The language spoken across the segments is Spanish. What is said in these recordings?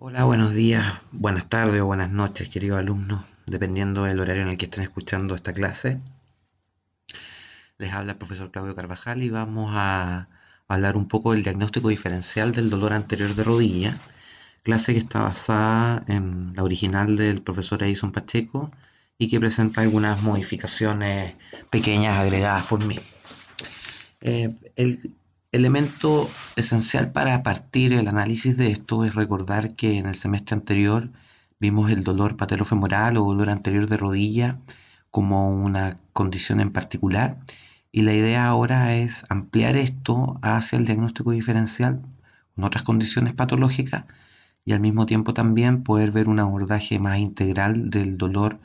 Hola, buenos días, buenas tardes o buenas noches, queridos alumnos, dependiendo del horario en el que estén escuchando esta clase. Les habla el profesor Claudio Carvajal y vamos a hablar un poco del diagnóstico diferencial del dolor anterior de rodilla, clase que está basada en la original del profesor Edison Pacheco y que presenta algunas modificaciones pequeñas agregadas por mí. El elemento esencial para partir el análisis de esto es recordar que en el semestre anterior vimos el dolor patelofemoral o dolor anterior de rodilla como una condición en particular, y la idea ahora es ampliar esto hacia el diagnóstico diferencial con otras condiciones patológicas y al mismo tiempo también poder ver un abordaje más integral del dolor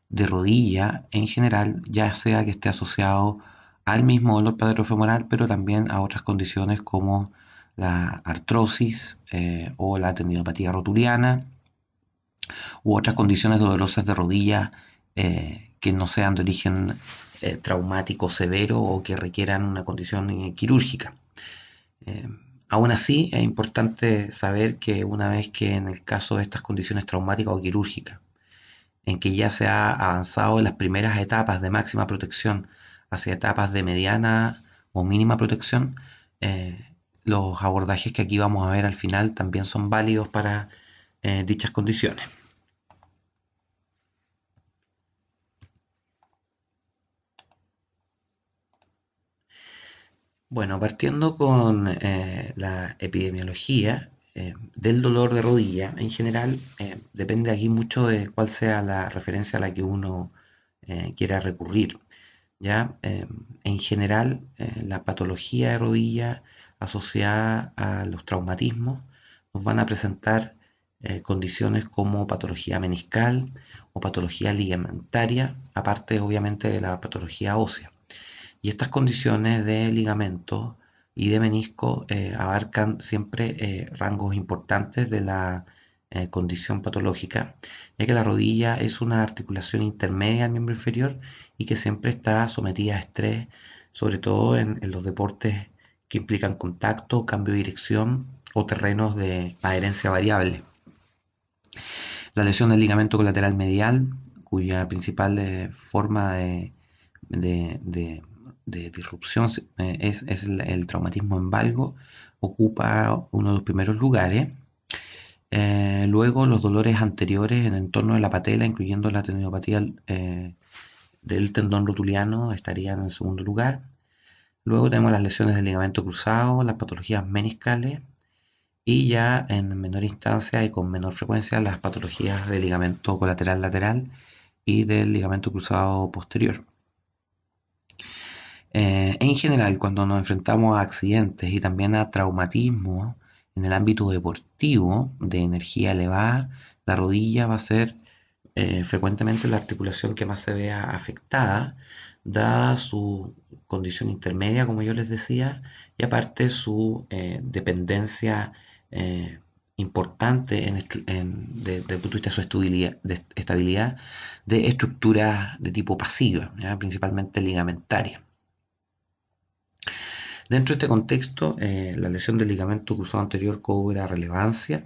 de rodilla en general, ya sea que esté asociado al mismo dolor patelofemoral, pero también a otras condiciones como la artrosis o la tendinopatía rotuliana u otras condiciones dolorosas de rodilla que no sean de origen traumático severo o que requieran una condición quirúrgica. Eh, Aún así, es importante saber que una vez que en el caso de estas condiciones traumáticas o quirúrgicas, en que ya se ha avanzado en las primeras etapas de máxima protección hacia etapas de mediana o mínima protección, los abordajes que aquí vamos a ver al final también son válidos para dichas condiciones. Bueno, partiendo con la epidemiología del dolor de rodilla, en general, depende aquí mucho de cuál sea la referencia a la que uno quiera recurrir. ¿Ya? En general, la patología de rodilla asociada a los traumatismos nos van a presentar condiciones como patología meniscal o patología ligamentaria, aparte obviamente de la patología ósea. Y estas condiciones de ligamento y de menisco abarcan siempre rangos importantes de la condición patológica, ya que la rodilla es una articulación intermedia del miembro inferior y que siempre está sometida a estrés, sobre todo en los deportes que implican contacto, cambio de dirección o terrenos de adherencia variable. La lesión del ligamento colateral medial, cuya principal forma de disrupción es el traumatismo en valgo, ocupa uno de los primeros lugares. Luego los dolores anteriores en el entorno de la patela, incluyendo la tendinopatía del tendón rotuliano, estarían en segundo lugar. Luego tenemos las lesiones del ligamento cruzado, las patologías meniscales y ya en menor instancia y con menor frecuencia las patologías del ligamento colateral lateral y del ligamento cruzado posterior. En general, cuando nos enfrentamos a accidentes y también a traumatismos en el ámbito deportivo de energía elevada, la rodilla va a ser frecuentemente la articulación que más se vea afectada, dada su condición intermedia, como yo les decía, y aparte su dependencia eh, importante desde el punto de vista de su estabilidad de estructuras de tipo pasiva, ¿ya? Principalmente ligamentaria. Dentro de este contexto, la lesión del ligamento cruzado anterior cobra relevancia.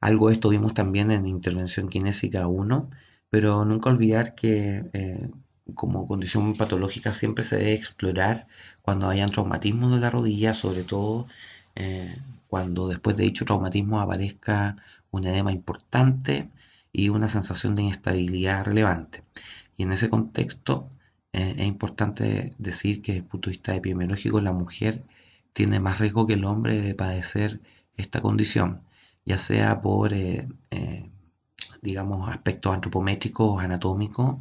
Algo de esto vimos también en intervención kinésica 1, pero nunca olvidar que como condición patológica siempre se debe explorar cuando hayan traumatismos de la rodilla, sobre todo eh, cuando después de dicho traumatismo aparezca un edema importante y una sensación de inestabilidad relevante. Y en ese contexto es importante decir que desde el punto de vista epidemiológico la mujer tiene más riesgo que el hombre de padecer esta condición, ya sea por, digamos, aspectos antropométricos o anatómicos,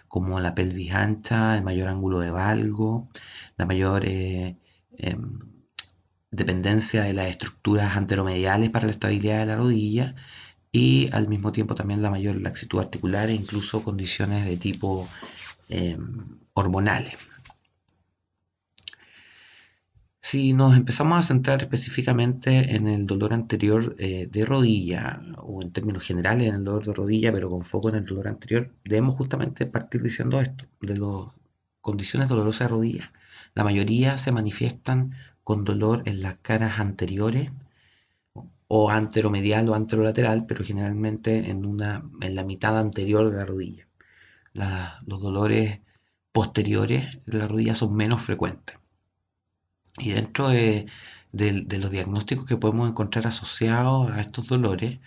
como la pelvis ancha, el mayor ángulo de valgo, la mayor em, dependencia de las estructuras anteromediales para la estabilidad de la rodilla y al mismo tiempo también la mayor laxitud articular e incluso condiciones de tipo hormonales. Si nos empezamos a centrar específicamente en el dolor anterior de rodilla, o en términos generales en el dolor de rodilla, pero con foco en el dolor anterior, debemos justamente partir diciendo esto, de las condiciones dolorosas de rodilla. La mayoría se manifiestan con dolor en las caras anteriores o anteromedial o anterolateral, pero generalmente en la mitad anterior de la rodilla. Los dolores posteriores de la rodilla son menos frecuentes. Y dentro de los diagnósticos que podemos encontrar asociados a estos dolores,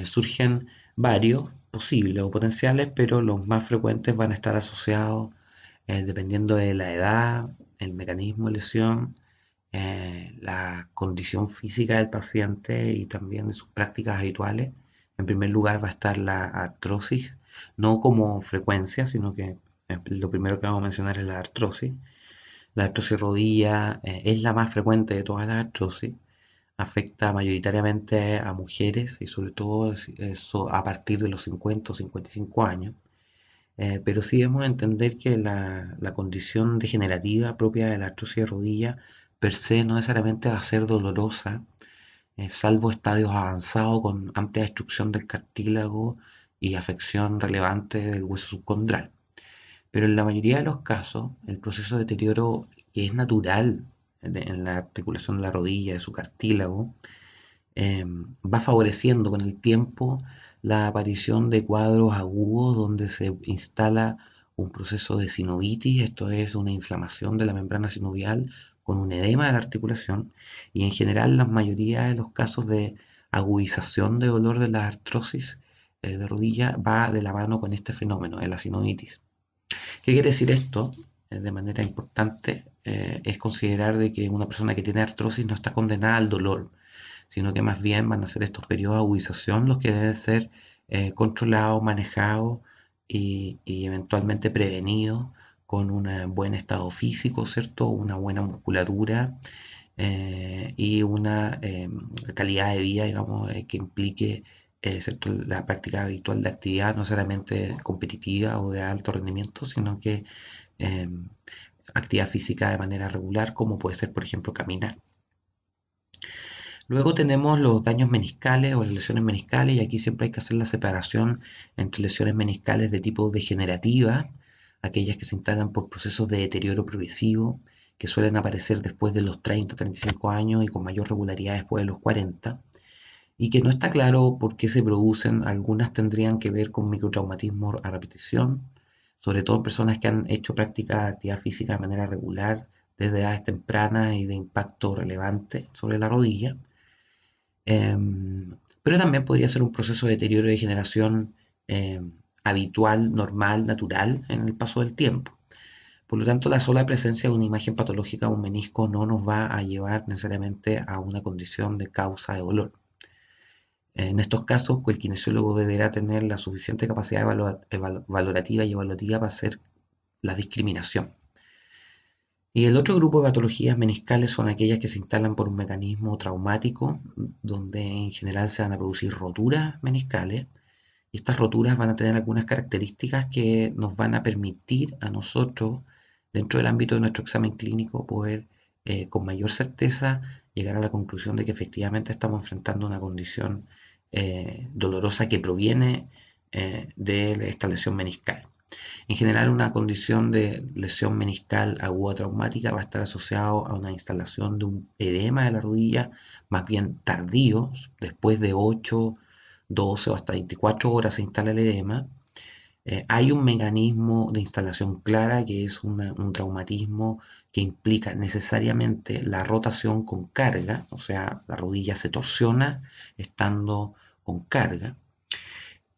surgen varios posibles o potenciales, pero los más frecuentes van a estar asociados, dependiendo de la edad, el mecanismo de lesión, la condición física del paciente y también de sus prácticas habituales. En primer lugar va a estar la artrosis, no como frecuencia, sino que lo primero que vamos a mencionar es la artrosis. La artrosis rodilla es la más frecuente de todas las artrosis, afecta mayoritariamente a mujeres y sobre todo eso a partir de los 50 o 55 años. Pero sí debemos entender que la condición degenerativa propia de la artrosis de rodilla per se no necesariamente va a ser dolorosa, salvo estadios avanzados con amplia destrucción del cartílago y afección relevante del hueso subcondral. Pero en la mayoría de los casos, el proceso de deterioro que es natural en la articulación de la rodilla, de su cartílago, va favoreciendo con el tiempo la aparición de cuadros agudos donde se instala un proceso de sinovitis, esto es una inflamación de la membrana sinovial con un edema de la articulación, y en general la mayoría de los casos de agudización de dolor de la artrosis de rodilla va de la mano con este fenómeno de la sinovitis. ¿Qué quiere decir esto? De manera importante, es considerar de que una persona que tiene artrosis no está condenada al dolor, sino que más bien van a ser estos periodos de agudización los que deben ser controlados, manejados y eventualmente prevenidos con un buen estado físico, ¿cierto? Una buena musculatura y una calidad de vida, digamos, que implique ¿cierto? La práctica habitual de actividad, no solamente competitiva o de alto rendimiento, sino que eh, actividad física de manera regular, como puede ser, por ejemplo, caminar. Luego tenemos los daños meniscales o las lesiones meniscales, y aquí siempre hay que hacer la separación entre lesiones meniscales de tipo degenerativa, aquellas que se instalan por procesos de deterioro progresivo, que suelen aparecer después de los 30-35 años y con mayor regularidad después de los 40, y que no está claro por qué se producen. Algunas tendrían que ver con microtraumatismo a repetición, sobre todo en personas que han hecho práctica de actividad física de manera regular desde edades tempranas y de impacto relevante sobre la rodilla. Pero también podría ser un proceso de deterioro y degeneración habitual, normal, natural en el paso del tiempo. Por lo tanto, la sola presencia de una imagen patológica de un menisco no nos va a llevar necesariamente a una condición de causa de dolor. En estos casos, el kinesiólogo deberá tener la suficiente capacidad valorativa y evaluativa para hacer la discriminación. Y el otro grupo de patologías meniscales son aquellas que se instalan por un mecanismo traumático, donde en general se van a producir roturas meniscales. Y estas roturas van a tener algunas características que nos van a permitir a nosotros, dentro del ámbito de nuestro examen clínico, poder con mayor certeza llegar a la conclusión de que efectivamente estamos enfrentando una condición dolorosa que proviene de esta lesión meniscal. En general, una condición de lesión meniscal aguda traumática va a estar asociado a una instalación de un edema de la rodilla, más bien tardío, después de 8, 12 o hasta 24 horas se instala el edema. Hay un mecanismo de instalación clara que es un traumatismo que implica necesariamente la rotación con carga, o sea, la rodilla se torsiona estando con carga.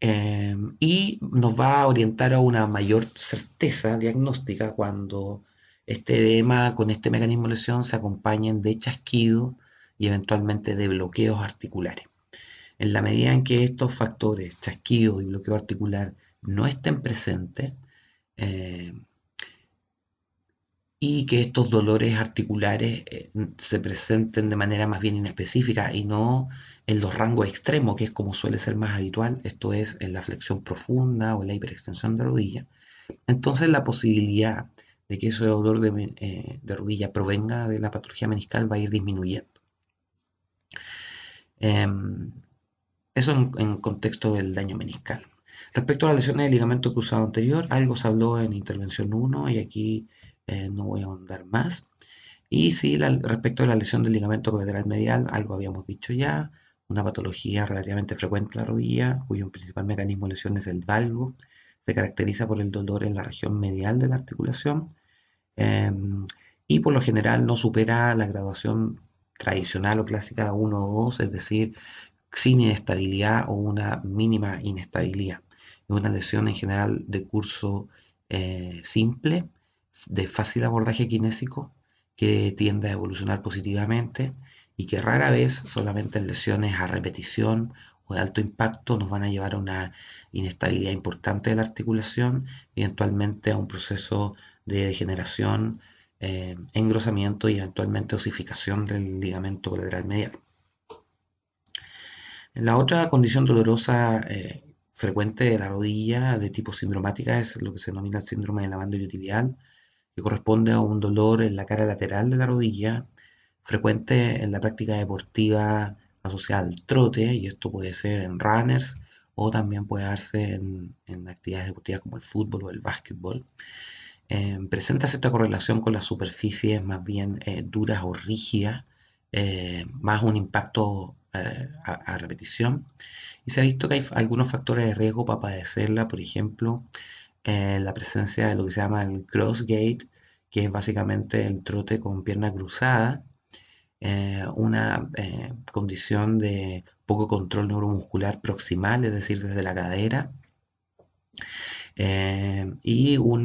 Y nos va a orientar a una mayor certeza diagnóstica cuando este edema con este mecanismo de lesión se acompañen de chasquido y eventualmente de bloqueos articulares. En la medida en que estos factores, chasquido y bloqueo articular, no estén presentes, eh, y que estos dolores articulares se presenten de manera más bien inespecífica y no en los rangos extremos, que es como suele ser más habitual, esto es en la flexión profunda o en la hiperextensión de rodilla. Entonces la posibilidad de que ese dolor de rodilla provenga de la patología meniscal va a ir disminuyendo. Em, Eso en contexto del daño meniscal. Respecto a las lesiones del ligamento cruzado anterior, algo se habló en intervención 1 y aquí no voy a ahondar más. Y sí, respecto a la lesión del ligamento colateral medial, algo habíamos dicho ya. una patología relativamente frecuente en la rodilla, cuyo principal mecanismo de lesión es el valgo. Se caracteriza por el dolor en la región medial de la articulación, y por lo general no supera la graduación tradicional o clásica 1 o 2, es decir, sin inestabilidad o una mínima inestabilidad. Es una lesión en general de curso simple, de fácil abordaje kinésico, que tiende a evolucionar positivamente y que rara vez, solamente en lesiones a repetición o de alto impacto, nos van a llevar a una inestabilidad importante de la articulación, eventualmente a un proceso de degeneración, engrosamiento y eventualmente osificación del ligamento colateral medial. La otra condición dolorosa frecuente de la rodilla de tipo sindromática es lo que se denomina el síndrome de la banda iliotibial, que corresponde a un dolor en la cara lateral de la rodilla, frecuente en la práctica deportiva asociada al trote, y esto puede ser en runners o también puede darse en actividades deportivas como el fútbol o el básquetbol. Presenta cierta correlación con las superficies más bien duras o rígidas, más un impacto a repetición. Y se ha visto que hay algunos factores de riesgo para padecerla, por ejemplo, la presencia de lo que se llama el cross gait, que es básicamente el trote con pierna cruzada, una condición de poco control neuromuscular proximal, es decir, desde la cadera, y un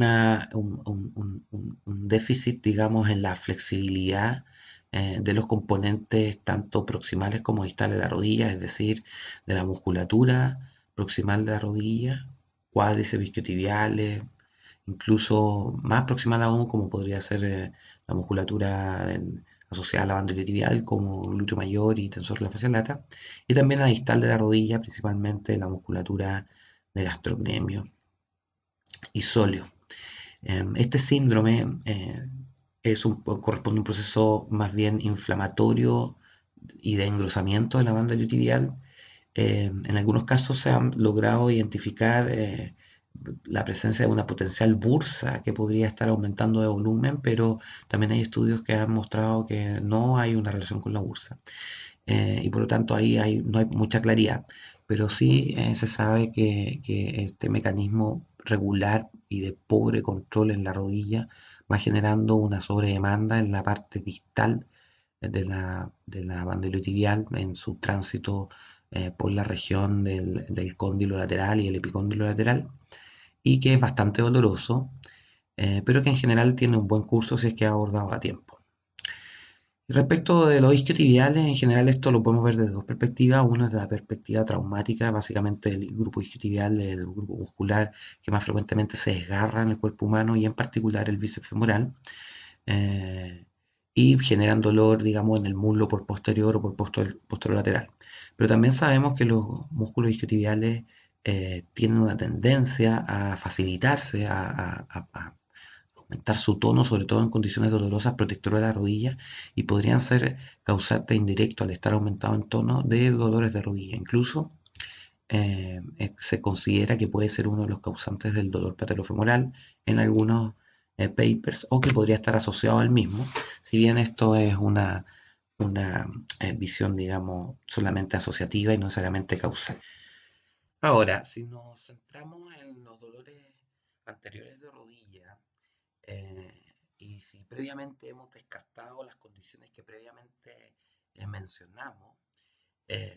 déficit, digamos, en la flexibilidad de los componentes tanto proximales como distales de la rodilla, es decir, de la musculatura proximal de la rodilla, cuádriceps isquiotibiales, incluso más proximal aún, como podría ser la musculatura asociada a la banda iliotibial, como glúteo mayor y tensor de la fascia lata, y también a la distal de la rodilla, principalmente la musculatura de gastrocnemio y sóleo. Este síndrome corresponde a un proceso más bien inflamatorio y de engrosamiento de la banda iliotibial. En algunos casos se han logrado identificar la presencia de una potencial bursa que podría estar aumentando de volumen, pero también hay estudios que han mostrado que no hay una relación con la bursa. Y por lo tanto ahí no hay mucha claridad, pero sí se sabe que este mecanismo regular y de pobre control en la rodilla va generando una sobredemanda en la parte distal de la banda iliotibial en su tránsito por la región del cóndilo lateral y el epicóndilo lateral, y que es bastante doloroso, pero que en general tiene un buen curso si es que es abordado a tiempo. Respecto de los isquiotibiales, en general esto lo podemos ver desde dos perspectivas. Uno es de la perspectiva traumática, básicamente el grupo isquiotibial, el grupo muscular que más frecuentemente se desgarra en el cuerpo humano y en particular el bíceps femoral, eh, y generan dolor, digamos, en el muslo por posterior o por posterior lateral. Pero también sabemos que los músculos isquiotibiales tienen una tendencia a facilitarse, a aumentar su tono, sobre todo en condiciones dolorosas, protectoras de la rodilla, y podrían ser causante indirecto al estar aumentado en tono de dolores de rodilla. Incluso se considera que puede ser uno de los causantes del dolor patelofemoral en algunos papers, o que podría estar asociado al mismo, si bien esto es una visión, digamos, solamente asociativa y no necesariamente causal. Ahora, si nos centramos en los dolores anteriores de rodilla, y si previamente hemos descartado las condiciones que previamente mencionamos,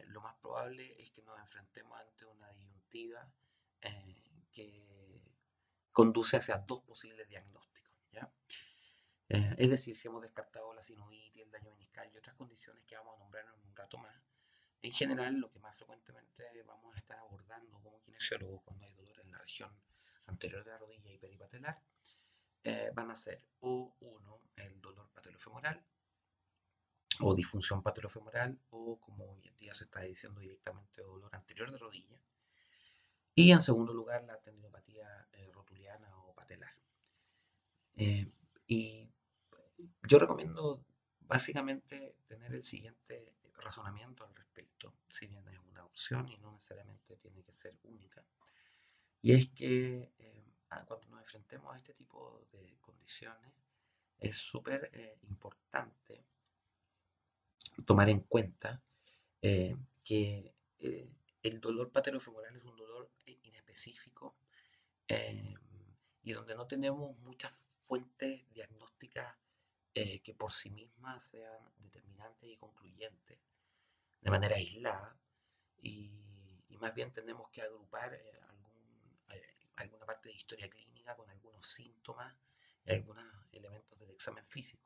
lo más probable es que nos enfrentemos ante una disyuntiva que conduce hacia dos posibles diagnósticos, ¿ya? Es decir, si hemos descartado la sinusitis, el daño meniscal y otras condiciones que vamos a nombrar en un rato más, en general lo que más frecuentemente vamos a estar abordando como kinesiólogos cuando hay dolor en la región anterior de la rodilla y peripatelar, van a ser o uno, el dolor patelofemoral o disfunción patelofemoral, o como hoy en día se está diciendo directamente, dolor anterior de rodilla, y en segundo lugar la tendinopatía rotuliana o patelar. Eh, y yo recomiendo básicamente tener el siguiente razonamiento al respecto, si bien es una opción y no necesariamente tiene que ser única, y es que cuando nos enfrentemos a este tipo de condiciones es súper importante tomar en cuenta eh, que el dolor patelofemoral es un dolor inespecífico, eh, y donde no tenemos muchas fuentes diagnósticas que por sí mismas sean determinantes y concluyentes de manera aislada, y más bien tenemos que agrupar alguna parte de historia clínica con algunos síntomas y algunos elementos del examen físico.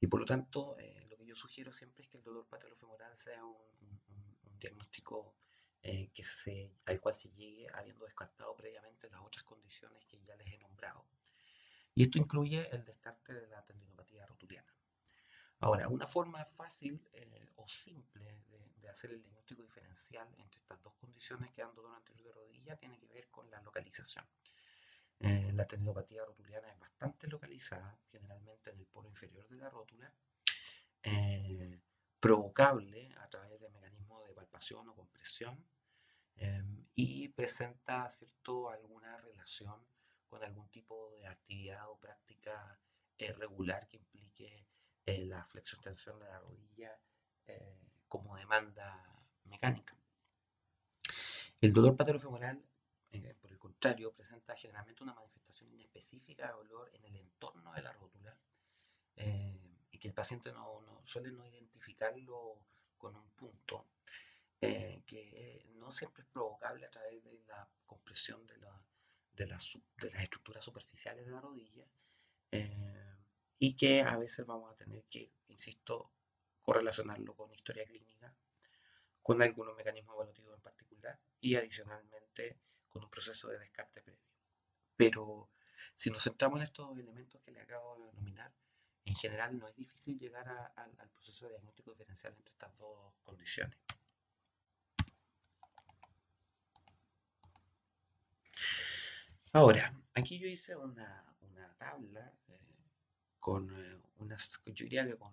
Y por lo tanto, lo que yo sugiero siempre es que el dolor patelofemoral sea un diagnóstico al cual se llegue habiendo descartado previamente las otras condiciones que ya les he nombrado. Y esto incluye el descarte de la tendinopatía rotuliana. Ahora, una forma fácil o simple de hacer el diagnóstico diferencial entre estas dos condiciones que dan dolor anterior de rodilla tiene que ver con la localización. La tendinopatía rotuliana es bastante localizada, generalmente en el polo inferior de la rótula, eh, provocable a través de mecanismos de palpación o compresión, y presenta, ¿cierto?, alguna relación con algún tipo de actividad o práctica regular que implique la flexión-tensión de la rodilla como demanda mecánica. El dolor patelofemoral, por el contrario, presenta generalmente una manifestación inespecífica de dolor en el entorno de la rótula, y que el paciente suele no identificarlo con un punto, que no siempre es provocable a través de la compresión de las estructuras superficiales de la rodilla, eh, y que a veces vamos a tener que, insisto, correlacionarlo con historia clínica, con algunos mecanismos evaluativos en particular y adicionalmente con un proceso de descarte previo. Pero si nos centramos en estos elementos que le acabo de denominar, en general no es difícil llegar al proceso de diagnóstico diferencial entre estas dos condiciones. Ahora, aquí yo hice una tabla con yo diría que con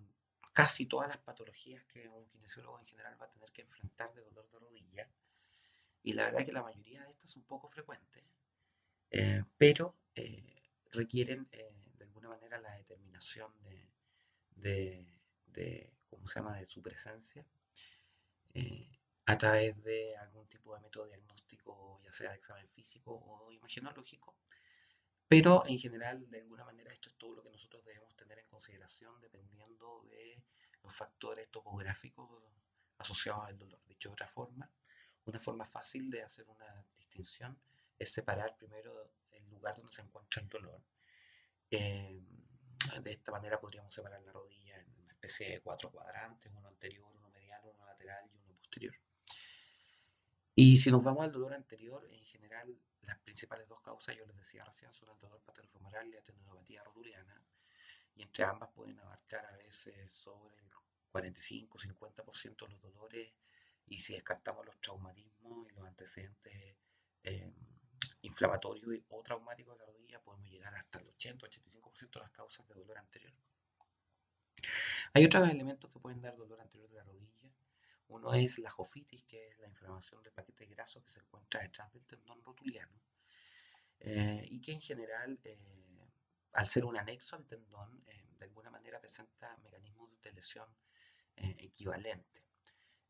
casi todas las patologías que un kinesiólogo en general va a tener que enfrentar de dolor de rodilla, y la verdad es que la mayoría de estas son poco frecuentes, pero requieren de alguna manera la determinación ¿cómo se llama?, de su presencia, eh, a través de algún tipo de método diagnóstico, ya sea de examen físico o imagenológico, pero en general, de alguna manera, esto es todo lo que nosotros debemos tener en consideración dependiendo de los factores topográficos asociados al dolor. Dicho de otra forma, una forma fácil de hacer una distinción es separar primero el lugar donde se encuentra el dolor. Eh, de esta manera podríamos separar la rodilla en una especie de 4 cuadrantes: uno anterior, uno mediano, uno lateral y uno posterior. Y si nos vamos al dolor anterior, en general, las principales dos causas, yo les decía recién, son el dolor patelofemoral y la tendinopatía rotuliana, y entre ambas pueden abarcar a veces sobre el 45-50% de los dolores, y si descartamos los traumatismos y los antecedentes eh, inflamatorios o traumáticos de la rodilla, podemos llegar hasta el 80-85% de las causas de dolor anterior. Hay otros elementos que pueden dar dolor anterior de la rodilla. Uno es la jofitis, que es la inflamación del paquete graso que se encuentra detrás del tendón rotuliano, y que en general, al ser un anexo al tendón, de alguna manera presenta mecanismos de lesión equivalentes.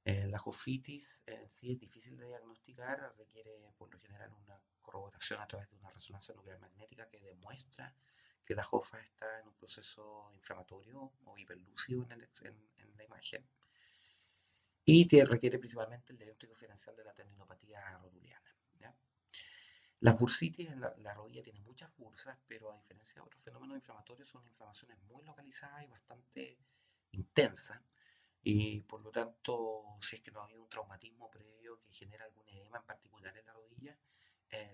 La jofitis en sí es difícil de diagnosticar, requiere por lo general una corroboración a través de una resonancia nuclear magnética que demuestra que la jofa está en un proceso inflamatorio o hiperlúcido en la imagen, y requiere principalmente el diagnóstico diferencial de la tendinopatía rotuliana, ¿ya? Las bursitis en la rodilla tienen muchas bursas, pero a diferencia de otros fenómenos inflamatorios, son inflamaciones muy localizadas y bastante intensas, y por lo tanto, si es que no ha habido un traumatismo previo que genera algún edema en particular en la rodilla,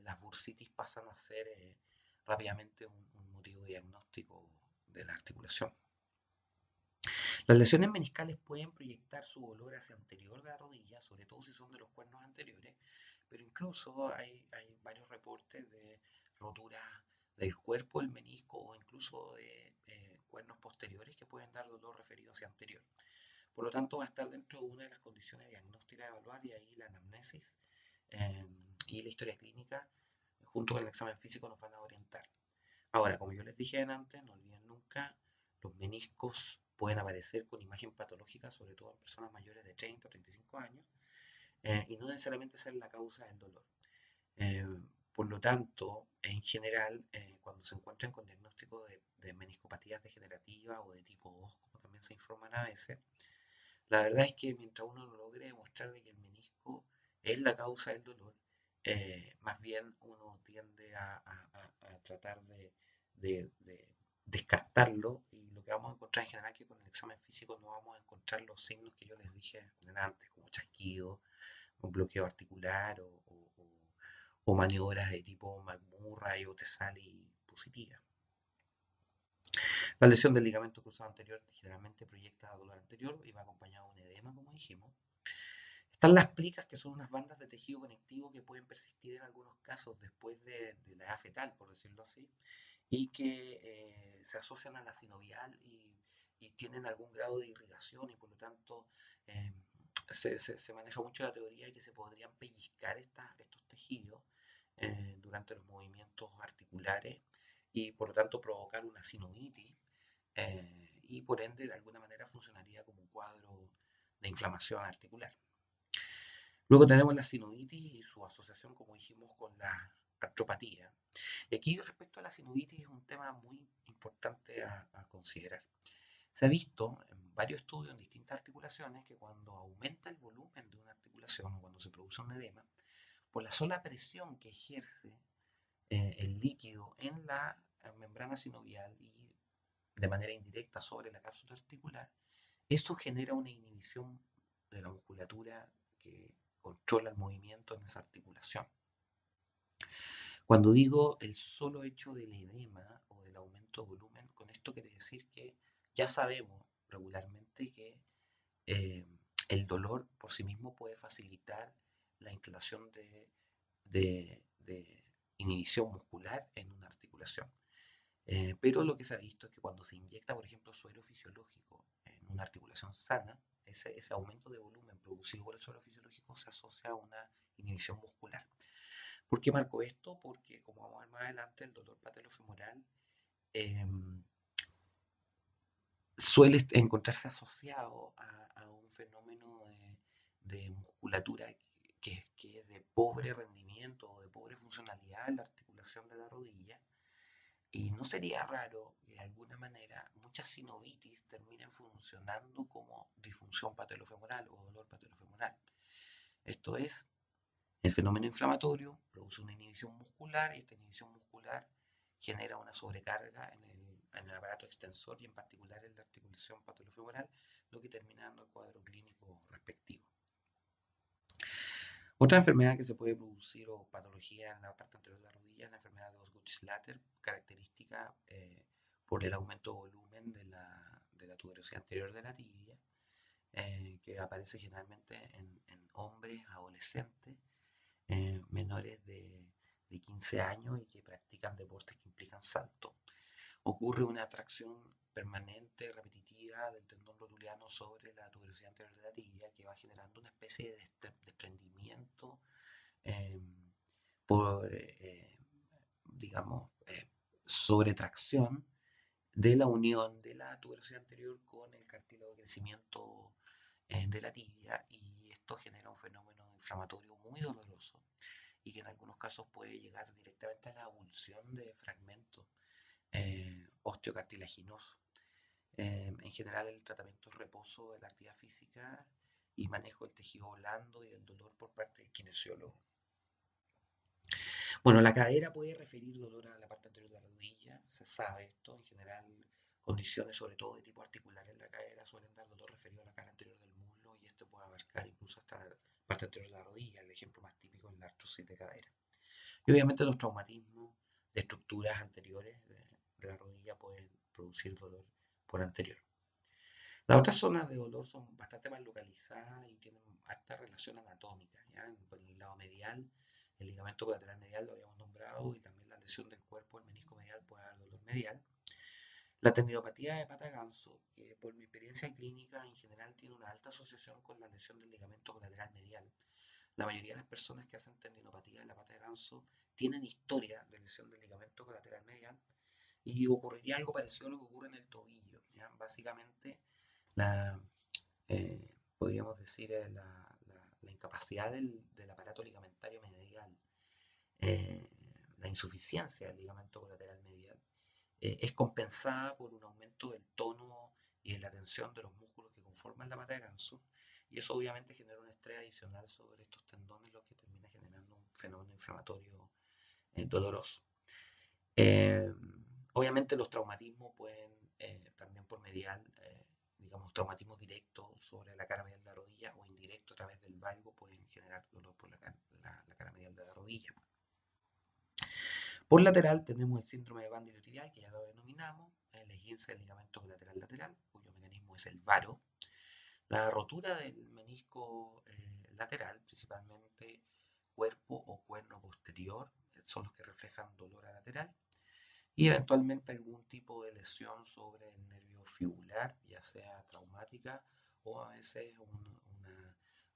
las bursitis pasan a ser rápidamente un motivo diagnóstico de la articulación. Las lesiones meniscales pueden proyectar su dolor hacia anterior de la rodilla, sobre todo si son de los cuernos anteriores, pero incluso hay varios reportes de rotura del cuerpo del menisco o incluso de cuernos posteriores que pueden dar dolor referido hacia anterior. Por lo tanto, va a estar dentro de una de las condiciones diagnósticas de evaluar, y ahí la anamnesis eh, y la historia clínica, junto con el examen físico, nos van a orientar. Ahora, como yo les dije antes, no olviden nunca los meniscos pueden aparecer con imagen patológica, sobre todo en personas mayores de 30 o 35 años, y no necesariamente ser la causa del dolor. Eh, por lo tanto, en general, cuando se encuentran con diagnóstico de meniscopatías degenerativas o de tipo 2, como también se informan a veces, la verdad es que mientras uno no logre demostrar de que el menisco es la causa del dolor, más bien uno tiende a tratar de descartarlo, y lo que vamos a encontrar en general es que con el examen físico no vamos a encontrar los signos que yo les dije antes, como chasquido, un bloqueo articular o maniobras de tipo McMurray o Tesali positiva. La lesión del ligamento cruzado anterior generalmente proyecta dolor anterior y va acompañado de un edema, como dijimos. Están las plicas, que son unas bandas de tejido conectivo que pueden persistir en algunos casos después de la edad fetal, por decirlo así, y que se asocian a la sinovial y tienen algún grado de irrigación, y por lo tanto eh, se maneja mucho la teoría de que se podrían pellizcar estos tejidos durante los movimientos articulares y por lo tanto provocar una sinovitis, y por ende de alguna manera funcionaría como un cuadro de inflamación articular. Luego tenemos la sinovitis y su asociación, como dijimos, con la artropatía. Y aquí respecto a la sinovitis es un tema muy importante a considerar. Se ha visto en varios estudios en distintas articulaciones que cuando aumenta el volumen de una articulación o cuando se produce un edema, por la sola presión que ejerce el líquido en la membrana sinovial y de manera indirecta sobre la cápsula articular, eso genera una inhibición de la musculatura que controla el movimiento en esa articulación. Cuando digo el solo hecho del edema o del aumento de volumen, con esto quiere decir que ya sabemos regularmente que eh, el dolor por sí mismo puede facilitar la instalación de inhibición muscular en una articulación. Pero lo que se ha visto es que cuando se inyecta, por ejemplo, suero fisiológico en una articulación sana, ese aumento de volumen producido por el suero fisiológico se asocia a una inhibición muscular. ¿Por qué marco esto? Porque, como vamos a ver más adelante, el dolor patelofemoral eh, suele encontrarse asociado a un fenómeno de musculatura que es de pobre rendimiento o de pobre funcionalidad en la articulación de la rodilla. Y no sería raro que de alguna manera muchas sinovitis terminen funcionando como disfunción patelofemoral o dolor patelofemoral. Esto es, el fenómeno inflamatorio produce una inhibición muscular y esta inhibición muscular genera una sobrecarga en el aparato extensor y en particular en la articulación patelofemoral, lo que termina dando el cuadro clínico respectivo. Otra enfermedad que se puede producir o patología en la parte anterior de la rodilla es la enfermedad de Osgood-Schlatter, característica por el aumento de volumen de la tuberosidad anterior de la tibia, que aparece generalmente en hombres adolescentes menores de 15 años y que practican deportes que implican salto. Ocurre una atracción permanente, repetitiva del tendón rotuliano sobre la tuberosidad anterior de la tibia que va generando una especie de desprendimiento eh, por, digamos, sobretracción de la unión de la tuberosidad anterior con el cartílago de crecimiento de la tibia, y esto genera un fenómeno inflamatorio muy doloroso y que en algunos casos puede llegar directamente a la avulsión de fragmentos osteocartilaginosos. En general el tratamiento es reposo de la actividad física y manejo del tejido blando y del dolor por parte del kinesiólogo. Bueno, la cadera puede referir dolor a la parte anterior de la rodilla, se sabe esto. En general, condiciones sobre todo de tipo articular en la cadera suelen dar dolor referido a la cara anterior del muslo, y esto puede abarcar incluso hasta la parte anterior de la rodilla. El ejemplo más típico es la artrosis de cadera. Y obviamente los traumatismos de estructuras anteriores de la rodilla pueden producir dolor por anterior. Las otras zonas de dolor son bastante más localizadas y tienen alta relación anatómica, ¿ya? En el lado medial, el ligamento colateral medial lo habíamos nombrado, y también la lesión del cuerpo, el menisco medial, puede dar dolor medial. La tendinopatía de pata ganso, que por mi experiencia clínica en general tiene una alta asociación con la lesión del ligamento colateral medial. La mayoría de las personas que hacen tendinopatía de la pata de ganso tienen historia de lesión del ligamento colateral medial, y ocurriría algo parecido a lo que ocurre en el tobillo, ¿ya? Básicamente la, podríamos decir, la incapacidad del aparato ligamentario medial, eh, la insuficiencia del ligamento colateral medial, es compensada por un aumento del tono y de la tensión de los músculos que conforman la pata de ganso, y eso obviamente genera un estrés adicional sobre estos tendones, lo que termina generando un fenómeno inflamatorio doloroso. Eh, Obviamente los traumatismos pueden, también por medial, digamos, traumatismos directos sobre la cara medial de la rodilla o indirecto a través del valgo pueden generar dolor por la cara medial de la rodilla. Por lateral tenemos el síndrome de banda iliotibial, que ya lo denominamos, el esguince del ligamento colateral lateral, cuyo mecanismo es el varo. La rotura del menisco lateral, principalmente cuerpo o cuerno posterior, son los que reflejan dolor lateral. Y eventualmente algún tipo de lesión sobre el nervio fibular, ya sea traumática o a veces un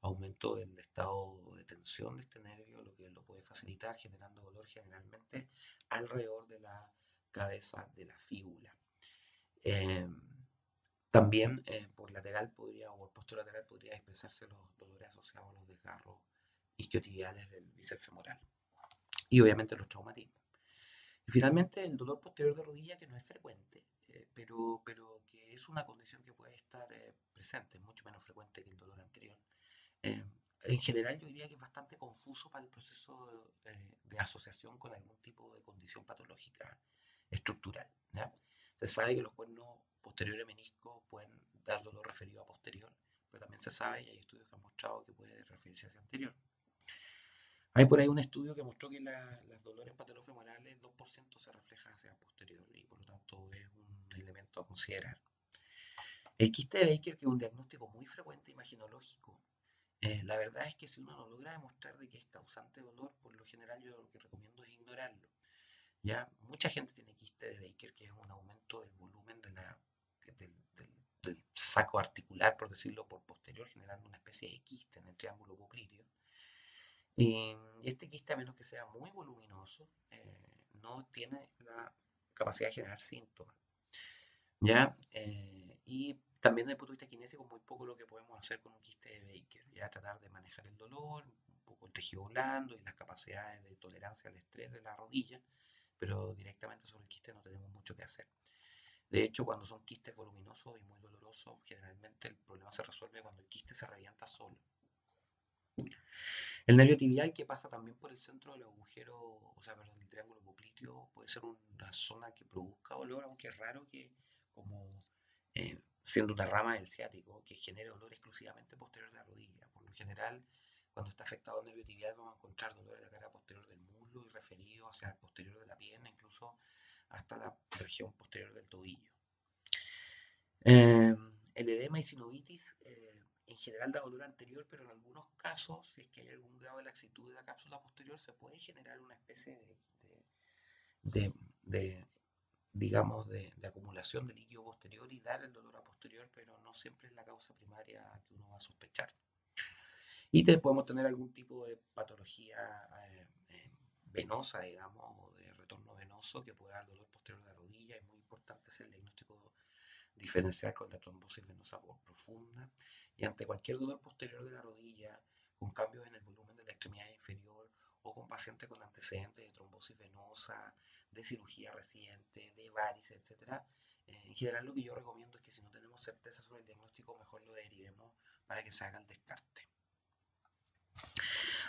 aumento del estado de tensión de este nervio, lo que lo puede facilitar generando dolor generalmente alrededor de la cabeza de la fíbula. Eh, También por lateral podría, o por posterolateral podría expresarse los dolores asociados a los desgarros isquiotibiales del bíceps femoral y obviamente los traumatismos. Y finalmente el dolor posterior de rodilla, que no es frecuente, pero que es una condición que puede estar presente, mucho menos frecuente que el dolor anterior. Eh, en general yo diría que es bastante confuso para el proceso de asociación con algún tipo de condición patológica estructural, ¿ya? Se sabe que los cuernos posteriores meniscos pueden dar dolor referido a posterior, pero también se sabe, y hay estudios que han mostrado que puede referirse hacia anterior. Hay por ahí un estudio que mostró que los dolores patelofemorales, 2% se refleja hacia posterior y por lo tanto es un elemento a considerar. El quiste de Baker, que es un diagnóstico muy frecuente imaginológico, la verdad es que si uno no logra demostrar de que es causante de dolor, por lo general yo lo que recomiendo es ignorarlo. Ya mucha gente tiene quiste de Baker, que es un aumento del volumen del saco articular, por decirlo, por posterior, generando una especie de quiste en el triángulo popliteo. Y este quiste, a menos que sea muy voluminoso, no tiene la capacidad de generar síntomas. ¿Ya? Y también desde el punto de vista kinésico, muy poco lo que podemos hacer con un quiste de Baker. Ya tratar de manejar el dolor, un poco el tejido blando y las capacidades de tolerancia al estrés de la rodilla, pero directamente sobre el quiste no tenemos mucho que hacer. De hecho, cuando son quistes voluminosos y muy dolorosos, generalmente el problema se resuelve cuando el quiste se revienta solo. El nervio tibial, que pasa también por el centro del agujero, o sea, perdón, el triángulo popliteo, puede ser una zona que produzca dolor, aunque es raro que, como siendo una rama del ciático, que genere dolor exclusivamente posterior de la rodilla. Por lo general, cuando está afectado el nervio tibial, vamos a encontrar dolor en la cara posterior del muslo y referido hacia el posterior de la pierna, incluso hasta la región posterior del tobillo. Eh, el edema y sinovitis en general da dolor anterior, pero en algunos casos, si es que hay algún grado de laxitud de la cápsula posterior, se puede generar una especie de, de digamos, de acumulación de líquido posterior y dar el dolor a posterior, pero no siempre es la causa primaria que uno va a sospechar. Y podemos tener algún tipo de patología venosa, digamos, o de retorno venoso que puede dar dolor posterior de la rodilla. Es muy importante hacer el diagnóstico diferencial con la trombosis venosa profunda y ante cualquier dolor posterior de la rodilla, con cambios en el volumen de la extremidad inferior o con pacientes con antecedentes de trombosis venosa, de cirugía reciente, de varices, etc. En general lo que yo recomiendo es que si no tenemos certeza sobre el diagnóstico, mejor lo derivemos para que se haga el descarte.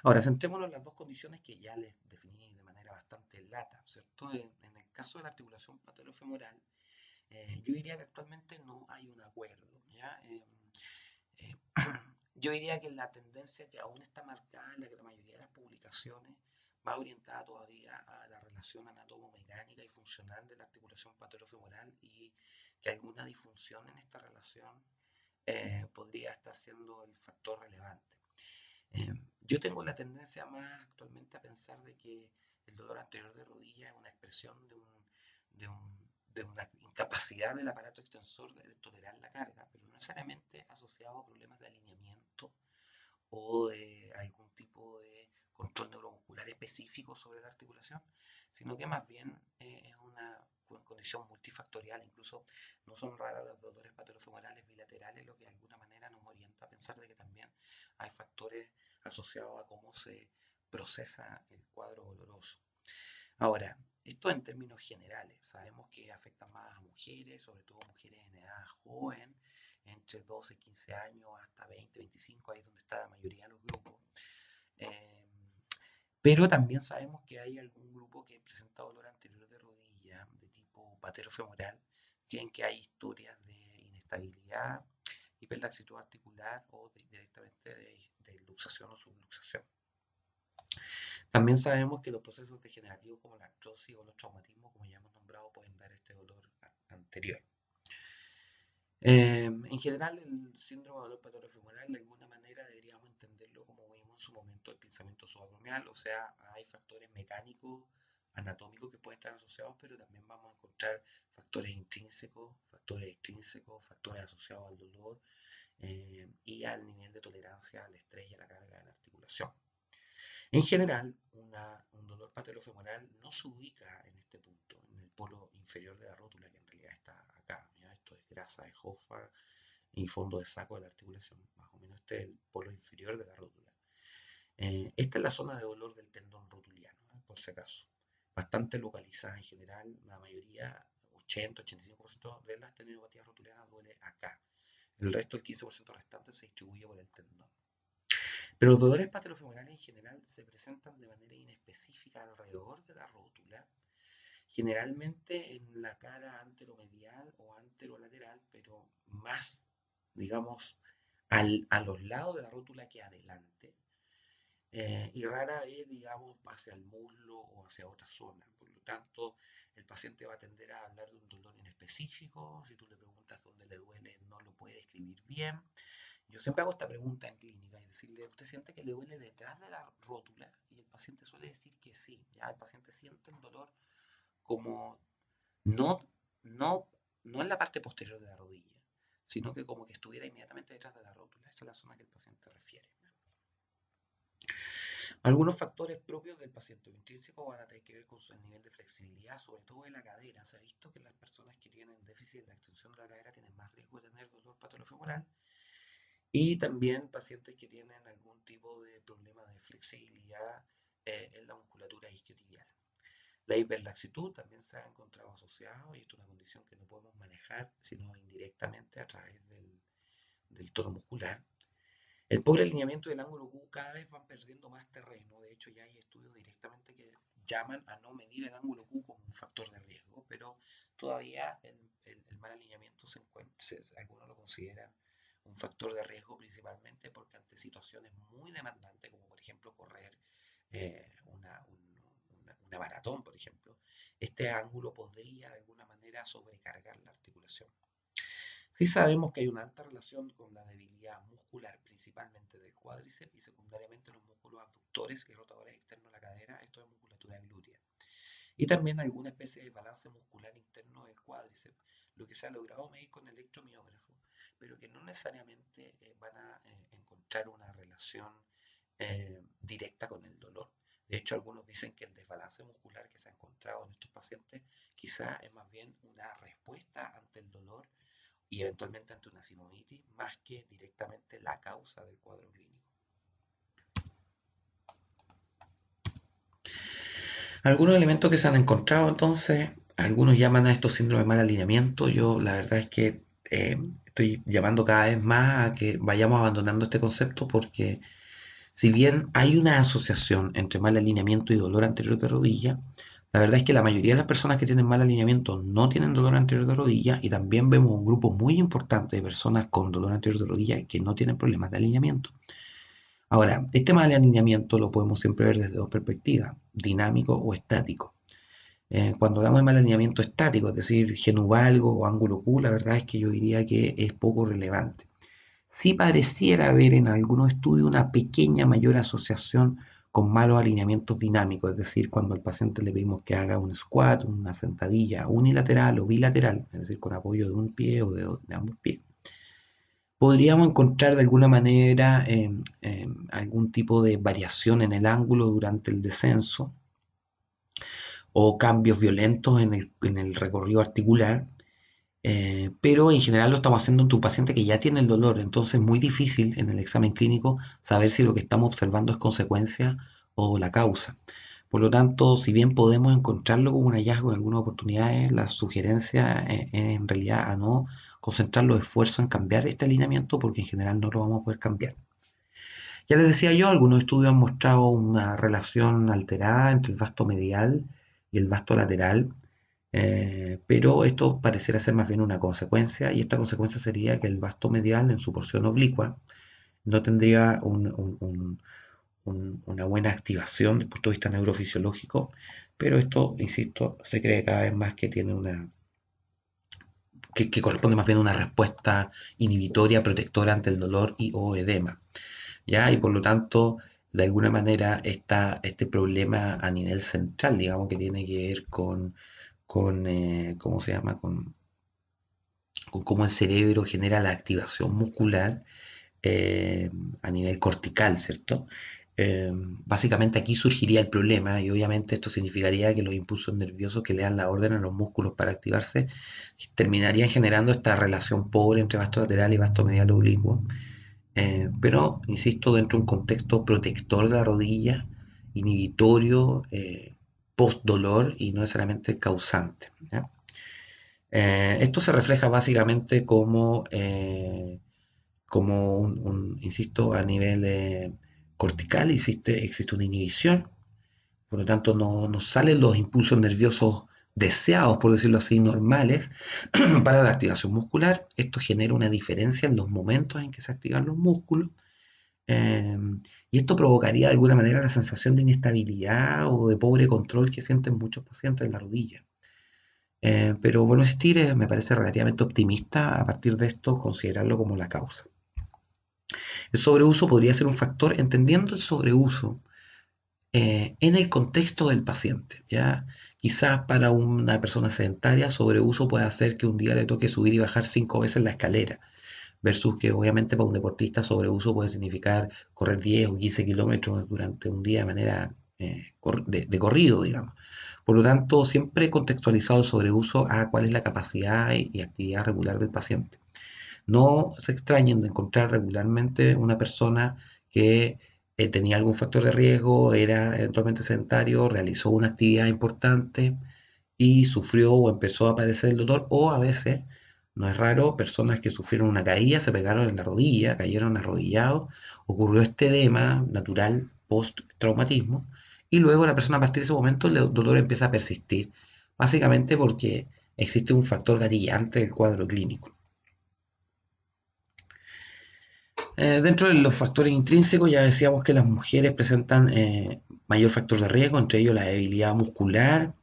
Ahora, centrémonos en las dos condiciones que ya les definí de manera bastante lata, ¿cierto? En el caso de la articulación patelofemoral, yo diría que actualmente no hay un acuerdo, ¿ya? Eh, yo diría que la tendencia que aún está marcada en la mayoría de las publicaciones va orientada todavía a la relación anatomomecánica y funcional de la articulación patelofemoral y que alguna disfunción en esta relación podría estar siendo el factor relevante. Yo tengo la tendencia más actualmente a pensar de que el dolor anterior de rodilla es una expresión de una incapacidad del aparato extensor de tolerar la carga, pero no necesariamente asociado a problemas de alineamiento o de algún tipo de control neuromuscular específico sobre la articulación, sino que más bien es una condición multifactorial, incluso no son raros los dolores patelofemorales bilaterales, lo que de alguna manera nos orienta a pensar de que también hay factores asociados a cómo se procesa el cuadro doloroso. Ahora, esto en términos generales, sabemos que afecta más a mujeres, sobre todo mujeres en edad joven, entre 12 y 15 años hasta 20, 25, ahí es donde está la mayoría de los grupos. Eh, pero también sabemos que hay algún grupo que presenta dolor anterior de rodilla de tipo patelofemoral, en que hay historias de inestabilidad, hiperlaxitud articular o directamente de luxación o subluxación. También sabemos que los procesos degenerativos como la artrosis o los traumatismos, como ya hemos nombrado, pueden dar este dolor anterior. En general, el síndrome de dolor patelofemoral, de alguna manera deberíamos entenderlo como vimos en su momento el pinzamiento subacromial, o sea, hay factores mecánicos, anatómicos que pueden estar asociados, pero también vamos a encontrar factores intrínsecos, factores extrínsecos, factores asociados al dolor y al nivel de tolerancia al estrés y a la carga de la articulación. En general, un dolor patelofemoral no se ubica en este punto, en el polo inferior de la rótula, que en realidad está acá. ¿Ya? Esto es grasa de Hoffa y fondo de saco de la articulación. Más o menos este es el polo inferior de la rótula. Esta es la zona de dolor del tendón rotuliano, por si acaso. Bastante localizada en general, la mayoría, 80-85% de las tendinopatías rotulianas duele acá. El resto, el 15% restante, se distribuye por el tendón. Pero los dolores patelofemorales en general se presentan de manera inespecífica alrededor de la rótula, generalmente en la cara anteromedial o anterolateral, pero más, digamos, a los lados de la rótula que adelante. Y rara vez, digamos, hacia el muslo o hacia otra zona. Por lo tanto, el paciente va a tender a hablar de un dolor inespecífico. Si tú le preguntas dónde le duele, no lo puede describir bien. Yo siempre hago esta pregunta en clínica y decirle, ¿usted siente que le duele detrás de la rótula? Y el paciente suele decir que sí. Ya el paciente siente el dolor como no, no, no en la parte posterior de la rodilla, sino que como que estuviera inmediatamente detrás de la rótula. Esa es la zona que el paciente refiere. Algunos factores propios del paciente intrínseco van a tener que ver con su nivel de flexibilidad, sobre todo de la cadera. Se ha visto que las personas que tienen déficit en la extensión de la cadera tienen más riesgo de tener dolor patelofemoral. Y también pacientes que tienen algún tipo de problema de flexibilidad en la musculatura isquiotibial. La hiperlaxitud también se ha encontrado asociado, y esto es una condición que no podemos manejar sino indirectamente a través del tono muscular. El pobre alineamiento del ángulo Q cada vez van perdiendo más terreno. De hecho, ya hay estudios directamente que llaman a no medir el ángulo Q como un factor de riesgo, pero todavía el mal alineamiento algunos lo consideran un factor de riesgo, principalmente porque ante situaciones muy demandantes, como por ejemplo correr una maratón, por ejemplo, este ángulo podría de alguna manera sobrecargar la articulación. Sí sabemos que hay una alta relación con la debilidad muscular, principalmente del cuádriceps y secundariamente los músculos abductores y rotadores externos de la cadera, esto es musculatura glútea. Y también alguna especie de balance muscular interno del cuádriceps, lo que se ha logrado medir con electromiógrafo, pero que no necesariamente van a encontrar una relación directa con el dolor. De hecho, algunos dicen que el desbalance muscular que se ha encontrado en estos pacientes quizá es más bien una respuesta ante el dolor y eventualmente ante una sinovitis, más que directamente la causa del cuadro clínico. Algunos elementos que se han encontrado entonces, algunos llaman a estos síndromes de mal alineamiento. Yo la verdad es que estoy llamando cada vez más a que vayamos abandonando este concepto porque si bien hay una asociación entre mal alineamiento y dolor anterior de rodilla, la verdad es que la mayoría de las personas que tienen mal alineamiento no tienen dolor anterior de rodilla y también vemos un grupo muy importante de personas con dolor anterior de rodilla que no tienen problemas de alineamiento. Ahora, este mal alineamiento lo podemos siempre ver desde dos perspectivas, dinámico o estático. Cuando hablamos de mal alineamiento estático, es decir, genuvalgo o ángulo Q, la verdad es que yo diría que es poco relevante. Sí pareciera haber en algunos estudios una pequeña mayor asociación con malos alineamientos dinámicos, es decir, cuando al paciente le pedimos que haga un squat, una sentadilla unilateral o bilateral, es decir, con apoyo de un pie o de ambos pies. Podríamos encontrar de alguna manera algún tipo de variación en el ángulo durante el descenso, o cambios violentos en el recorrido articular. Pero en general lo estamos haciendo en tu paciente que ya tiene el dolor, entonces es muy difícil en el examen clínico saber si lo que estamos observando es consecuencia o la causa. Por lo tanto, si bien podemos encontrarlo como un hallazgo en algunas oportunidades, la sugerencia es en realidad a no concentrar los esfuerzos en cambiar este alineamiento porque en general no lo vamos a poder cambiar. Ya les decía yo, algunos estudios han mostrado una relación alterada entre el vasto medial y el vasto lateral, pero esto pareciera ser más bien una consecuencia, y esta consecuencia sería que el vasto medial en su porción oblicua no tendría una buena activación desde el punto de vista neurofisiológico, pero esto, insisto, se cree cada vez más que tiene que corresponde más bien a una respuesta inhibitoria, protectora ante el dolor y o edema. ¿Ya? Y por lo tanto, de alguna manera, este problema a nivel central, digamos, que tiene que ver ¿cómo se llama? Con cómo el cerebro genera la activación muscular eh, a nivel cortical, ¿cierto? Básicamente aquí surgiría el problema y obviamente esto significaría que los impulsos nerviosos que le dan la orden a los músculos para activarse terminarían generando esta relación pobre entre vasto lateral y vasto medial oblicuo, pero, insisto, dentro de un contexto protector de la rodilla, inhibitorio, post-dolor y no necesariamente causante. ¿Ya? Esto se refleja básicamente como insisto, a nivel cortical existe una inhibición, por lo tanto no salen los impulsos nerviosos deseados, por decirlo así, normales para la activación muscular. Esto genera una diferencia en los momentos en que se activan los músculos. Eh, y esto provocaría de alguna manera la sensación de inestabilidad o de pobre control que sienten muchos pacientes en la rodilla. Pero bueno, insistir, me parece relativamente optimista a partir de esto considerarlo como la causa. El sobreuso podría ser un factor, entendiendo el sobreuso en el contexto del paciente. ¿Ya? Quizás para una persona sedentaria, sobreuso puede hacer que un día le toque subir y bajar 5 veces la escalera, versus que obviamente para un deportista sobreuso puede significar correr 10 o 15 kilómetros durante un día de manera de corrido, digamos. Por lo tanto, siempre he contextualizado el sobreuso a cuál es la capacidad y actividad regular del paciente. No se extrañen de encontrar regularmente una persona que tenía algún factor de riesgo, era eventualmente sedentario, realizó una actividad importante y sufrió o empezó a padecer el dolor, o a veces, no es raro, personas que sufrieron una caída, se pegaron en la rodilla, cayeron arrodillados, ocurrió este edema natural post-traumatismo, y luego la persona a partir de ese momento el dolor empieza a persistir, básicamente porque existe un factor gatillante del cuadro clínico. Dentro de los factores intrínsecos ya decíamos que las mujeres presentan mayor factor de riesgo, entre ellos la debilidad muscular,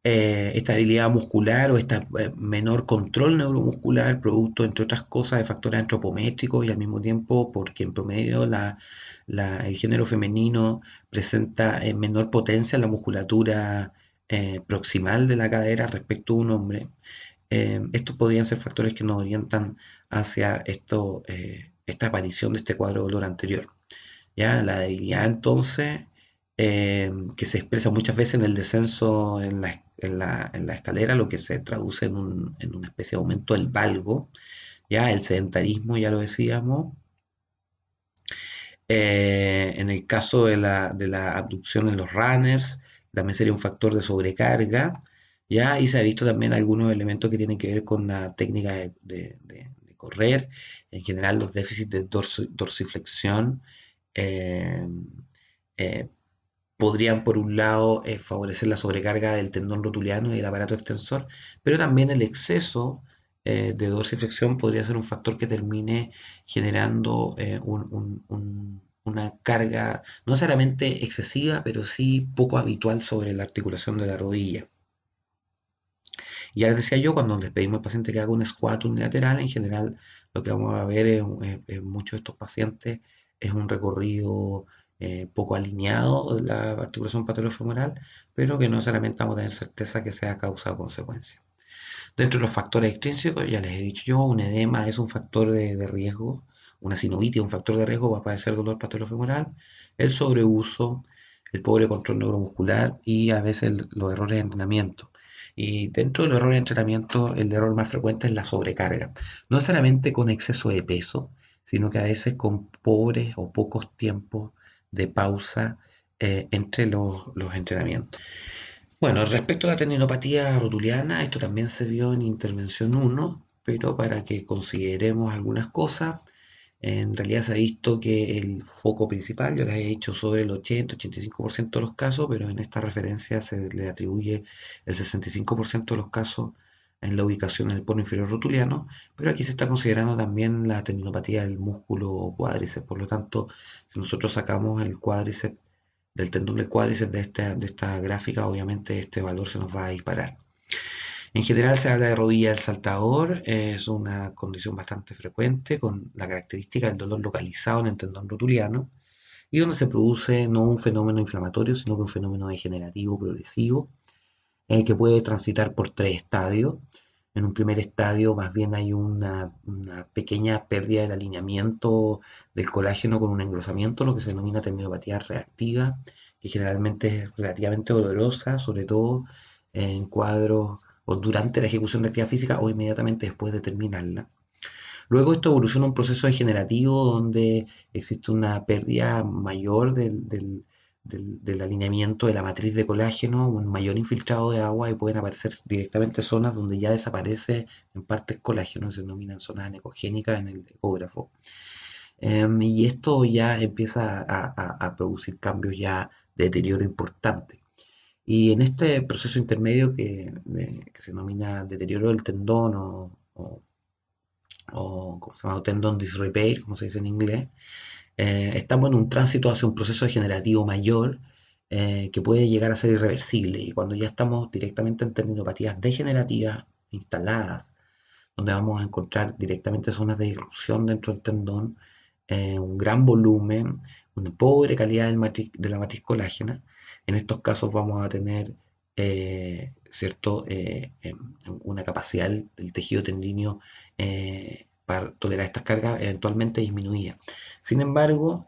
esta debilidad muscular o este menor control neuromuscular, producto, entre otras cosas, de factores antropométricos y al mismo tiempo porque en promedio el género femenino presenta menor potencia en la musculatura proximal de la cadera respecto a un hombre. Estos podrían ser factores que nos orientan hacia esta aparición de este cuadro de dolor anterior. ¿Ya? La debilidad entonces, que se expresa muchas veces en el descenso en la escalera, lo que se traduce en una especie de aumento del valgo, ¿ya? El sedentarismo, ya lo decíamos. En el caso de la abducción en los runners, también sería un factor de sobrecarga, ¿ya? Y se ha visto también algunos elementos que tienen que ver con la técnica de correr, en general los déficits de dorsiflexión, eh, eh, podrían por un lado favorecer la sobrecarga del tendón rotuliano y del aparato extensor, pero también el exceso de dorsiflexión podría ser un factor que termine generando una carga no necesariamente excesiva, pero sí poco habitual sobre la articulación de la rodilla. Y ya les decía yo, cuando les pedimos al paciente que haga un squat unilateral, en general lo que vamos a ver en muchos de estos pacientes es un recorrido poco alineado de la articulación patelofemoral, pero que no necesariamente vamos a tener certeza que sea causa o consecuencia. Dentro de los factores extrínsecos, ya les he dicho yo, un edema es un factor de riesgo, una sinovitis es un factor de riesgo para padecer dolor patelofemoral, el sobreuso, el pobre control neuromuscular y a veces los errores de entrenamiento. Y dentro de los errores de entrenamiento, el error más frecuente es la sobrecarga. No necesariamente con exceso de peso, sino que a veces con pobres o pocos tiempos de pausa entre los entrenamientos. Bueno, respecto a la tendinopatía rotuliana, esto también se vio en intervención uno, pero para que consideremos algunas cosas, en realidad se ha visto que el foco principal, yo les he dicho sobre el 80-85% de los casos, pero en esta referencia se le atribuye el 65% de los casos en la ubicación del pono inferior rotuliano, pero aquí se está considerando también la tendinopatía del músculo cuádriceps. Por lo tanto, si nosotros sacamos el cuádriceps del tendón del cuádriceps de esta gráfica, obviamente este valor se nos va a disparar. En general se habla de rodilla del saltador, es una condición bastante frecuente con la característica del dolor localizado en el tendón rotuliano y donde se produce no un fenómeno inflamatorio, sino que un fenómeno degenerativo progresivo que puede transitar por tres estadios. En un primer estadio más bien hay una pequeña pérdida del alineamiento del colágeno con un engrosamiento, lo que se denomina tendinopatía reactiva, que generalmente es relativamente dolorosa, sobre todo en cuadros o durante la ejecución de actividad física o inmediatamente después de terminarla. Luego esto evoluciona a un proceso degenerativo donde existe una pérdida mayor del alineamiento de la matriz de colágeno, un mayor infiltrado de agua y pueden aparecer directamente zonas donde ya desaparece en parte el colágeno, se denominan zonas anecogénicas en el ecógrafo. Y esto ya empieza a producir cambios ya de deterioro importante. Y en este proceso intermedio que se denomina deterioro del tendón o ¿cómo se llama? Tendon disrepair, como se dice en inglés, estamos en un tránsito hacia un proceso degenerativo mayor que puede llegar a ser irreversible. Y cuando ya estamos directamente en tendinopatías degenerativas instaladas, donde vamos a encontrar directamente zonas de irrupción dentro del tendón, un gran volumen, una pobre calidad de la matriz colágena. En estos casos vamos a tener ¿cierto? Una capacidad del tejido tendíneo para tolerar estas cargas eventualmente disminuida. Sin embargo,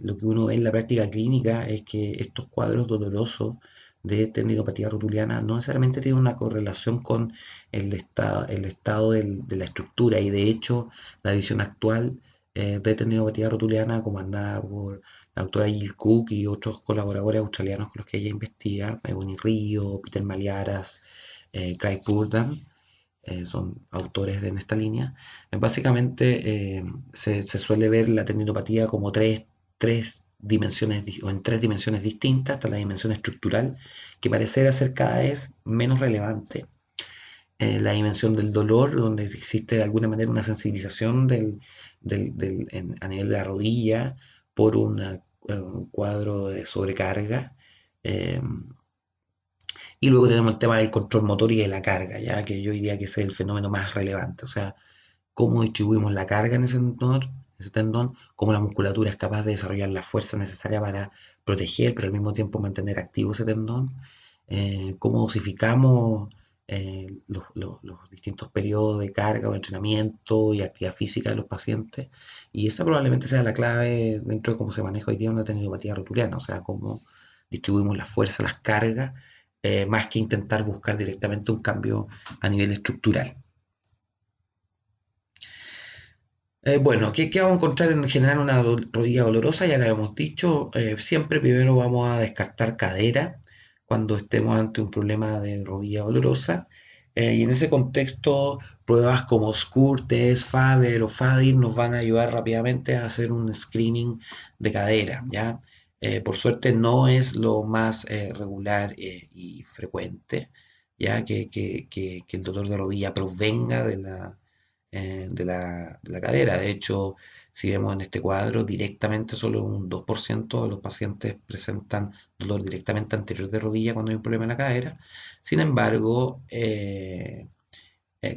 lo que uno ve en la práctica clínica es que estos cuadros dolorosos de tendinopatía rotuliana no necesariamente tienen una correlación con el estado de la estructura y de hecho la visión actual de tendinopatía rotuliana comandada por la doctora Jill Cook y otros colaboradores australianos con los que ella investiga, Bonnie Río, Peter Maliaras, Craig Burdan, son autores en esta línea. Básicamente se suele ver la tendinopatía como tres dimensiones o en tres dimensiones distintas, hasta la dimensión estructural, que pareciera ser cada vez menos relevante la dimensión del dolor, donde existe de alguna manera una sensibilización a nivel de la rodilla por un cuadro de sobrecarga. eh, y luego tenemos el tema del control motor y de la carga, ya que yo diría que ese es el fenómeno más relevante. O sea, cómo distribuimos la carga en ese tendón, cómo la musculatura es capaz de desarrollar la fuerza necesaria para proteger, pero al mismo tiempo mantener activo ese tendón, cómo dosificamos los distintos periodos de carga o entrenamiento y actividad física de los pacientes. Y esa probablemente sea la clave dentro de cómo se maneja hoy día una tendinopatía rotuliana, o sea, cómo distribuimos la fuerza, las cargas, más que intentar buscar directamente un cambio a nivel estructural. Bueno, ¿qué vamos a encontrar en general en una rodilla dolorosa? Ya lo hemos dicho. Siempre primero vamos a descartar cadera cuando estemos ante un problema de rodilla dolorosa. Y en ese contexto, pruebas como SCUR, Faber o FADIR nos van a ayudar rápidamente a hacer un screening de cadera, ¿ya? Por suerte no es lo más regular y frecuente, ya que el dolor de rodilla provenga de la cadera. De hecho, si vemos en este cuadro, directamente solo un 2% de los pacientes presentan dolor directamente anterior de rodilla cuando hay un problema en la cadera. Sin embargo,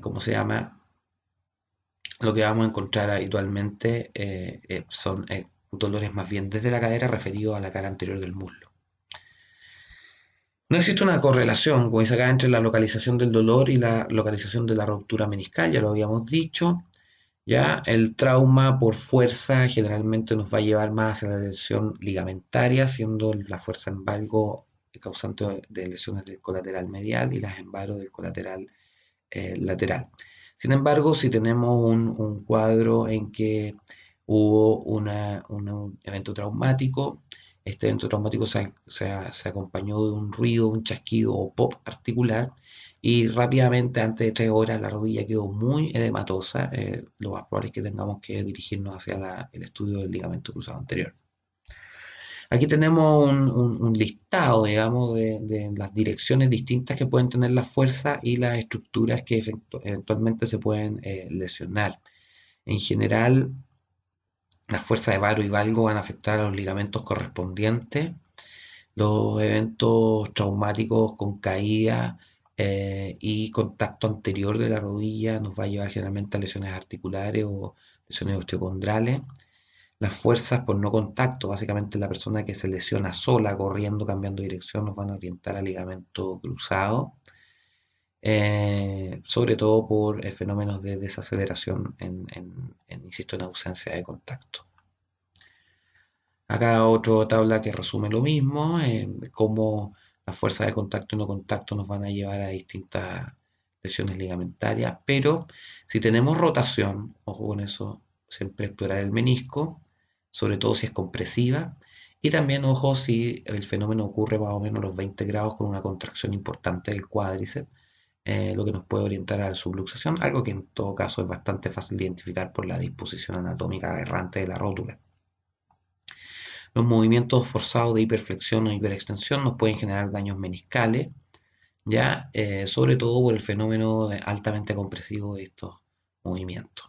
¿cómo se llama? Lo que vamos a encontrar habitualmente son dolores más bien desde la cadera referidos a la cara anterior del muslo. No existe una correlación, como dice acá, entre la localización del dolor y la localización de la ruptura meniscal, ya lo habíamos dicho. Ya el trauma por fuerza generalmente nos va a llevar más hacia la lesión ligamentaria, siendo la fuerza en valgo causante de lesiones del colateral medial y las en varo del colateral lateral. Sin embargo, si tenemos un cuadro en que hubo un evento traumático, este evento traumático se acompañó de un ruido, un chasquido o pop articular, y rápidamente, antes de 3 horas, la rodilla quedó muy edematosa, lo más probable es que tengamos que dirigirnos hacia el estudio del ligamento cruzado anterior. Aquí tenemos un listado, digamos, de las direcciones distintas que pueden tener las fuerzas y las estructuras que eventualmente se pueden lesionar. En general, las fuerzas de varo y valgo van a afectar a los ligamentos correspondientes. Los eventos traumáticos con caída y contacto anterior de la rodilla nos va a llevar generalmente a lesiones articulares o lesiones osteocondrales. Las fuerzas por no contacto, básicamente la persona que se lesiona sola, corriendo, cambiando de dirección, nos van a orientar al ligamento cruzado, sobre todo por fenómenos de desaceleración, insisto, en ausencia de contacto. Acá otra tabla que resume lo mismo, cómo las fuerzas de contacto y no contacto nos van a llevar a distintas lesiones ligamentarias, pero si tenemos rotación, ojo con eso, siempre explorar el menisco, sobre todo si es compresiva, y también ojo si el fenómeno ocurre más o menos a los 20 grados con una contracción importante del cuádriceps, lo que nos puede orientar a la subluxación, algo que en todo caso es bastante fácil de identificar por la disposición anatómica errante de la rótula. Los movimientos forzados de hiperflexión o hiperextensión nos pueden generar daños meniscales, ya sobre todo por el fenómeno altamente compresivo de estos movimientos.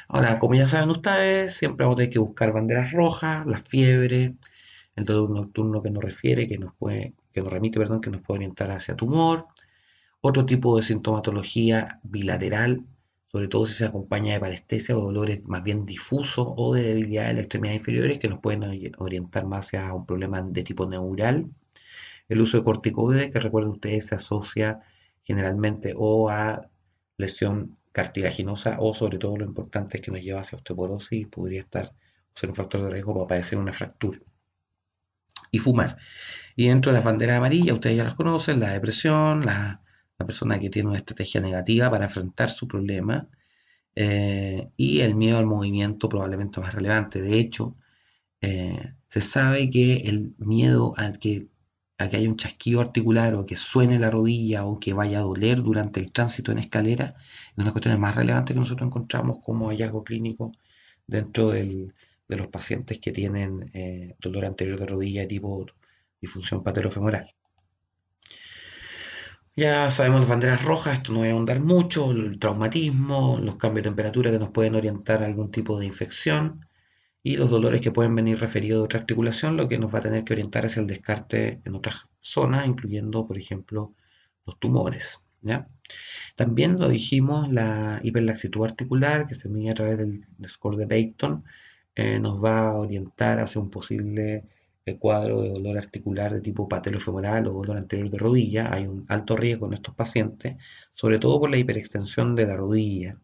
Ahora, como ya saben ustedes, siempre vamos a tener que buscar banderas rojas, la fiebre, el dolor nocturno que nos refiere, que nos remite, perdón, que nos puede orientar hacia tumor, otro tipo de sintomatología bilateral, sobre todo si se acompaña de parestesia o dolores más bien difusos o de debilidad de las extremidades inferiores que nos pueden orientar más hacia un problema de tipo neural. El uso de corticoides, que recuerden ustedes, se asocia generalmente o a lesión cartilaginosa o sobre todo lo importante es que nos lleva hacia osteoporosis y podría ser un factor de riesgo para padecer una fractura. Y fumar. Y dentro de las banderas amarillas, ustedes ya las conocen, la depresión, la persona que tiene una estrategia negativa para enfrentar su problema, y el miedo al movimiento probablemente más relevante. De hecho, se sabe que el miedo a que haya un chasquido articular o que suene la rodilla o que vaya a doler durante el tránsito en escalera es una cuestión más relevante que nosotros encontramos como hallazgo clínico dentro de los pacientes que tienen dolor anterior de rodilla tipo disfunción patelofemoral. Ya sabemos las banderas rojas, esto no voy a ahondar mucho, el traumatismo, los cambios de temperatura que nos pueden orientar a algún tipo de infección y los dolores que pueden venir referidos de otra articulación, lo que nos va a tener que orientar hacia el descarte en otras zonas, incluyendo, por ejemplo, los tumores. ¿Ya? También lo dijimos, la hiperlaxitud articular, que se mide a través del score de Beighton, nos va a orientar hacia un posible cuadro de dolor articular de tipo patelofemoral o dolor anterior de rodilla. Hay un alto riesgo en estos pacientes, sobre todo por la hiperextensión de la rodilla.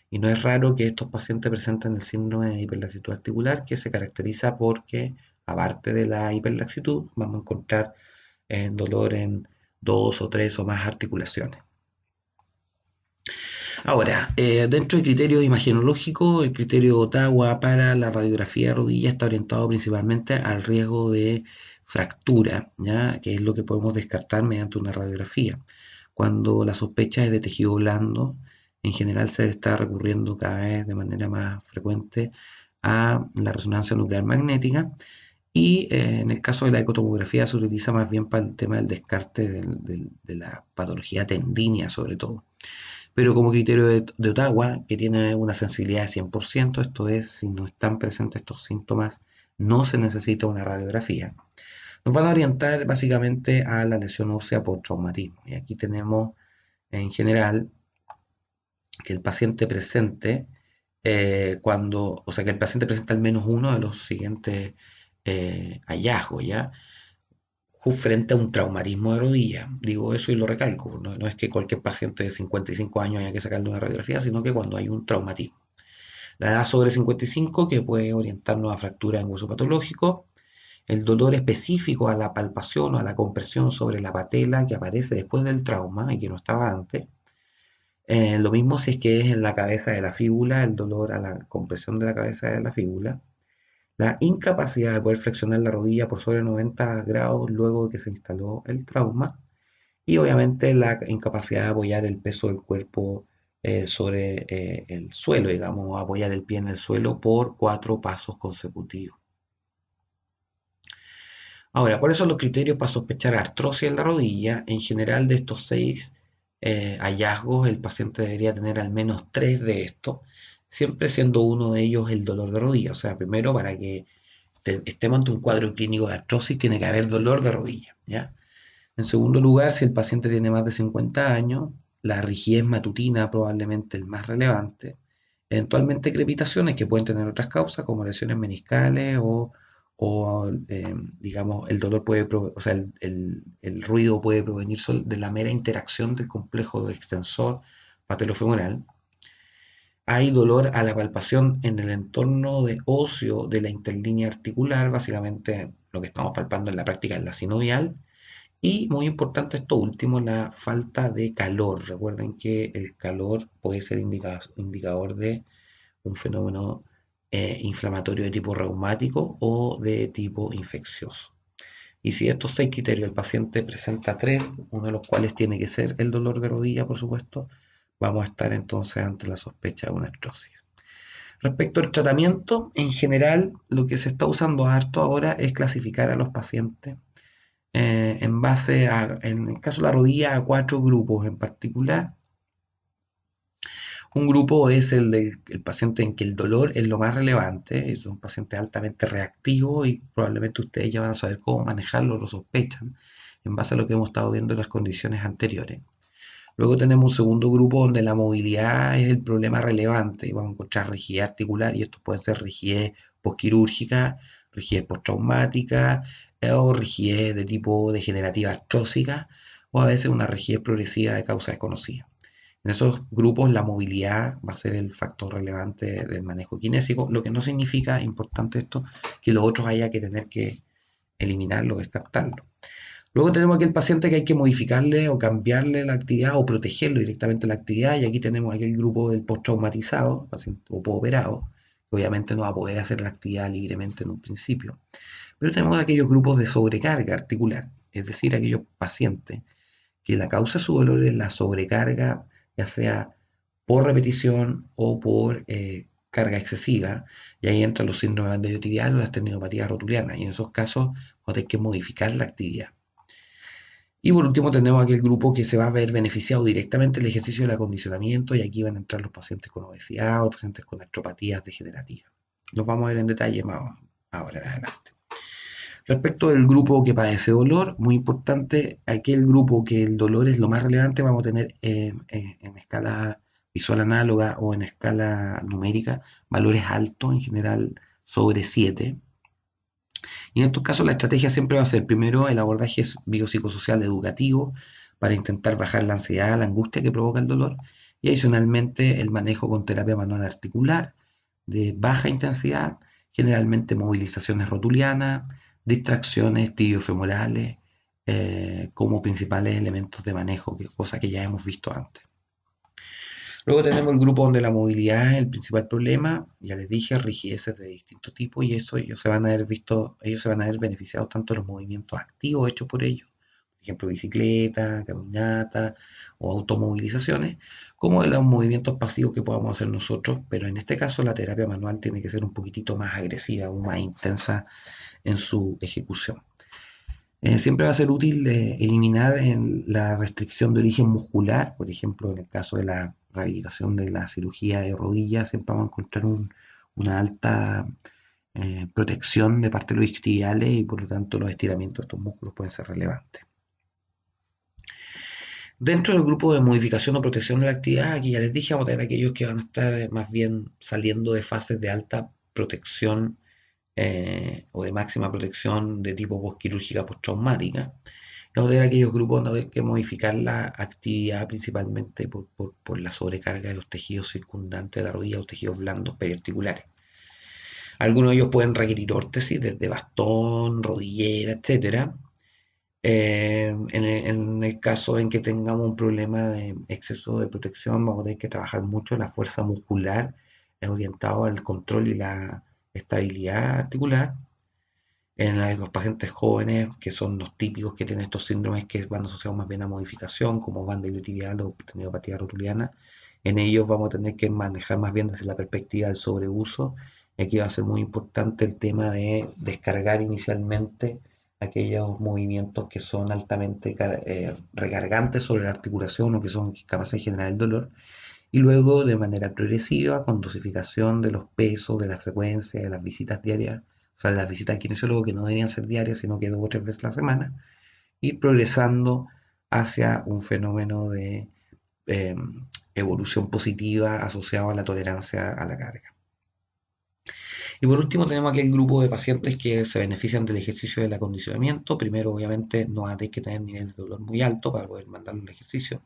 Y no es raro que estos pacientes presenten el síndrome de hiperlaxitud articular, que se caracteriza porque, aparte de la hiperlaxitud, vamos a encontrar dolor en 2 o 3 o más articulaciones. Ahora, dentro del criterio imagenológico, el criterio Ottawa para la radiografía de rodilla está orientado principalmente al riesgo de fractura, ¿ya? Que es lo que podemos descartar mediante una radiografía. Cuando la sospecha es de tejido blando, en general se está recurriendo cada vez de manera más frecuente a la resonancia nuclear magnética y en el caso de la ecotomografía se utiliza más bien para el tema del descarte de la patología tendínea sobre todo. Pero como criterio de Ottawa, que tiene una sensibilidad de 100%, esto es, si no están presentes estos síntomas, no se necesita una radiografía. Nos van a orientar básicamente a la lesión ósea por traumatismo. Y aquí tenemos en general que el paciente presente, o sea, que el paciente presenta al menos uno de los siguientes hallazgos, ¿ya? Frente a un traumatismo de rodilla. Digo eso y lo recalco. No es que cualquier paciente de 55 años haya que sacarle una radiografía, sino que cuando hay un traumatismo. La edad sobre 55, que puede orientarnos a fractura en hueso patológico. El dolor específico a la palpación o a la compresión sobre la patela que aparece después del trauma y que no estaba antes. Lo mismo si es que es en la cabeza de la fíbula, el dolor a la compresión de la cabeza de la fíbula. La incapacidad de poder flexionar la rodilla por sobre 90 grados luego de que se instaló el trauma. Y obviamente la incapacidad de apoyar el peso del cuerpo sobre el suelo, digamos, o apoyar el pie en el suelo por 4 pasos consecutivos. Ahora, ¿cuáles son los criterios para sospechar artrosis en la rodilla? En general, de estos 6 hallazgos, el paciente debería tener al menos 3 de estos, siempre siendo uno de ellos el dolor de rodilla. O sea, primero, para que estemos ante un cuadro clínico de artrosis, tiene que haber dolor de rodilla, ¿ya? En segundo lugar, si el paciente tiene más de 50 años, la rigidez matutina probablemente el más relevante. Eventualmente crepitaciones que pueden tener otras causas como lesiones meniscales o digamos, el dolor puede, o sea, el ruido puede provenir de la mera interacción del complejo extensor patelofemoral. Hay dolor a la palpación en el entorno de óseo de la interlínea articular, básicamente lo que estamos palpando en la práctica es la sinovial. Y muy importante esto último, la falta de calor. Recuerden que el calor puede ser indicador de un fenómeno inflamatorio de tipo reumático o de tipo infeccioso. Y si estos 6 criterios el paciente presenta 3, uno de los cuales tiene que ser el dolor de rodilla, por supuesto, vamos a estar entonces ante la sospecha de una artrosis. Respecto al tratamiento, en general, lo que se está usando harto ahora es clasificar a los pacientes en base a, en el caso de la rodilla, a 4 grupos en particular. Un grupo es el del el paciente en que el dolor es lo más relevante, es un paciente altamente reactivo y probablemente ustedes ya van a saber cómo manejarlo, lo sospechan, en base a lo que hemos estado viendo en las condiciones anteriores. Luego tenemos un segundo grupo donde la movilidad es el problema relevante y vamos a encontrar rigidez articular y esto puede ser rigidez postquirúrgica, rigidez postraumática o rigidez de tipo degenerativa artrósica o a veces una rigidez progresiva de causa desconocida. En esos grupos la movilidad va a ser el factor relevante del manejo kinésico, lo que no significa, importante esto, que los otros haya que tener que eliminarlo, descartarlo. Luego tenemos aquel paciente que hay que modificarle o cambiarle la actividad o protegerlo directamente la actividad y aquí tenemos aquel grupo del postraumatizado o postoperado, que obviamente no va a poder hacer la actividad libremente en un principio. Pero tenemos aquellos grupos de sobrecarga articular, es decir, aquellos pacientes que la causa de su dolor es la sobrecarga, ya sea por repetición o por carga excesiva, y ahí entran los síndromes endoyotidiales o las tendinopatías rotulianas, y en esos casos vamos a tener que modificar la actividad. Y por último tenemos aquel grupo que se va a ver beneficiado directamente del ejercicio del acondicionamiento y aquí van a entrar los pacientes con obesidad o los pacientes con artropatías degenerativas. Los vamos a ver en detalle más ahora en adelante. Respecto del grupo que padece dolor, muy importante, aquel grupo que el dolor es lo más relevante, vamos a tener en escala visual análoga o en escala numérica valores altos, en general sobre 7. Y en estos casos la estrategia siempre va a ser primero el abordaje biopsicosocial educativo para intentar bajar la ansiedad, la angustia que provoca el dolor y adicionalmente el manejo con terapia manual articular de baja intensidad, generalmente movilizaciones rotulianas, distracciones tibiofemorales como principales elementos de manejo, que cosa que ya hemos visto antes. Luego tenemos el grupo donde la movilidad es el principal problema, ya les dije, rigideces de distinto tipo y eso ellos se van a ver ellos se van a ver beneficiados tanto de los movimientos activos hechos por ellos, por ejemplo bicicleta, caminata o automovilizaciones, como de los movimientos pasivos que podamos hacer nosotros, pero en este caso la terapia manual tiene que ser un poquitito más agresiva, o más intensa en su ejecución. Siempre va a ser útil eliminar la restricción de origen muscular, por ejemplo, en el caso de la rehabilitación de la cirugía de rodillas, siempre vamos a encontrar una alta protección de parte de los isquiotibiales y por lo tanto los estiramientos de estos músculos pueden ser relevantes. Dentro del grupo de modificación o protección de la actividad, aquí ya les dije, vamos a tener aquellos que van a estar más bien saliendo de fases de alta protección o de máxima protección de tipo postquirúrgica postraumática. Vamos a tener aquellos grupos donde hay que modificar la actividad principalmente por la sobrecarga de los tejidos circundantes de la rodilla o tejidos blandos periarticulares. Algunos de ellos pueden requerir órtesis desde bastón, rodillera, etcétera. En el caso en que tengamos un problema de exceso de protección, vamos a tener que trabajar mucho la fuerza muscular orientado al control y la estabilidad articular. En los pacientes jóvenes, que son los típicos que tienen estos síndromes que van asociados más bien a modificación, como banda iliotibial o tendinopatía rotuliana, en ellos vamos a tener que manejar más bien desde la perspectiva del sobreuso. Y aquí va a ser muy importante el tema de descargar inicialmente aquellos movimientos que son altamente recargantes sobre la articulación o que son capaces de generar el dolor, y luego de manera progresiva, con dosificación de los pesos, de la frecuencia, de las visitas diarias, o sea, de las visitas al kinesiólogo que no deberían ser diarias, sino que 2 o 3 veces a la semana, ir progresando hacia un fenómeno de eh, evolución positiva asociado a la tolerancia a la carga. Y por último tenemos aquel grupo de pacientes que se benefician del ejercicio del acondicionamiento. Primero, obviamente, no hay que tener niveles de dolor muy alto para poder mandarlo al ejercicio.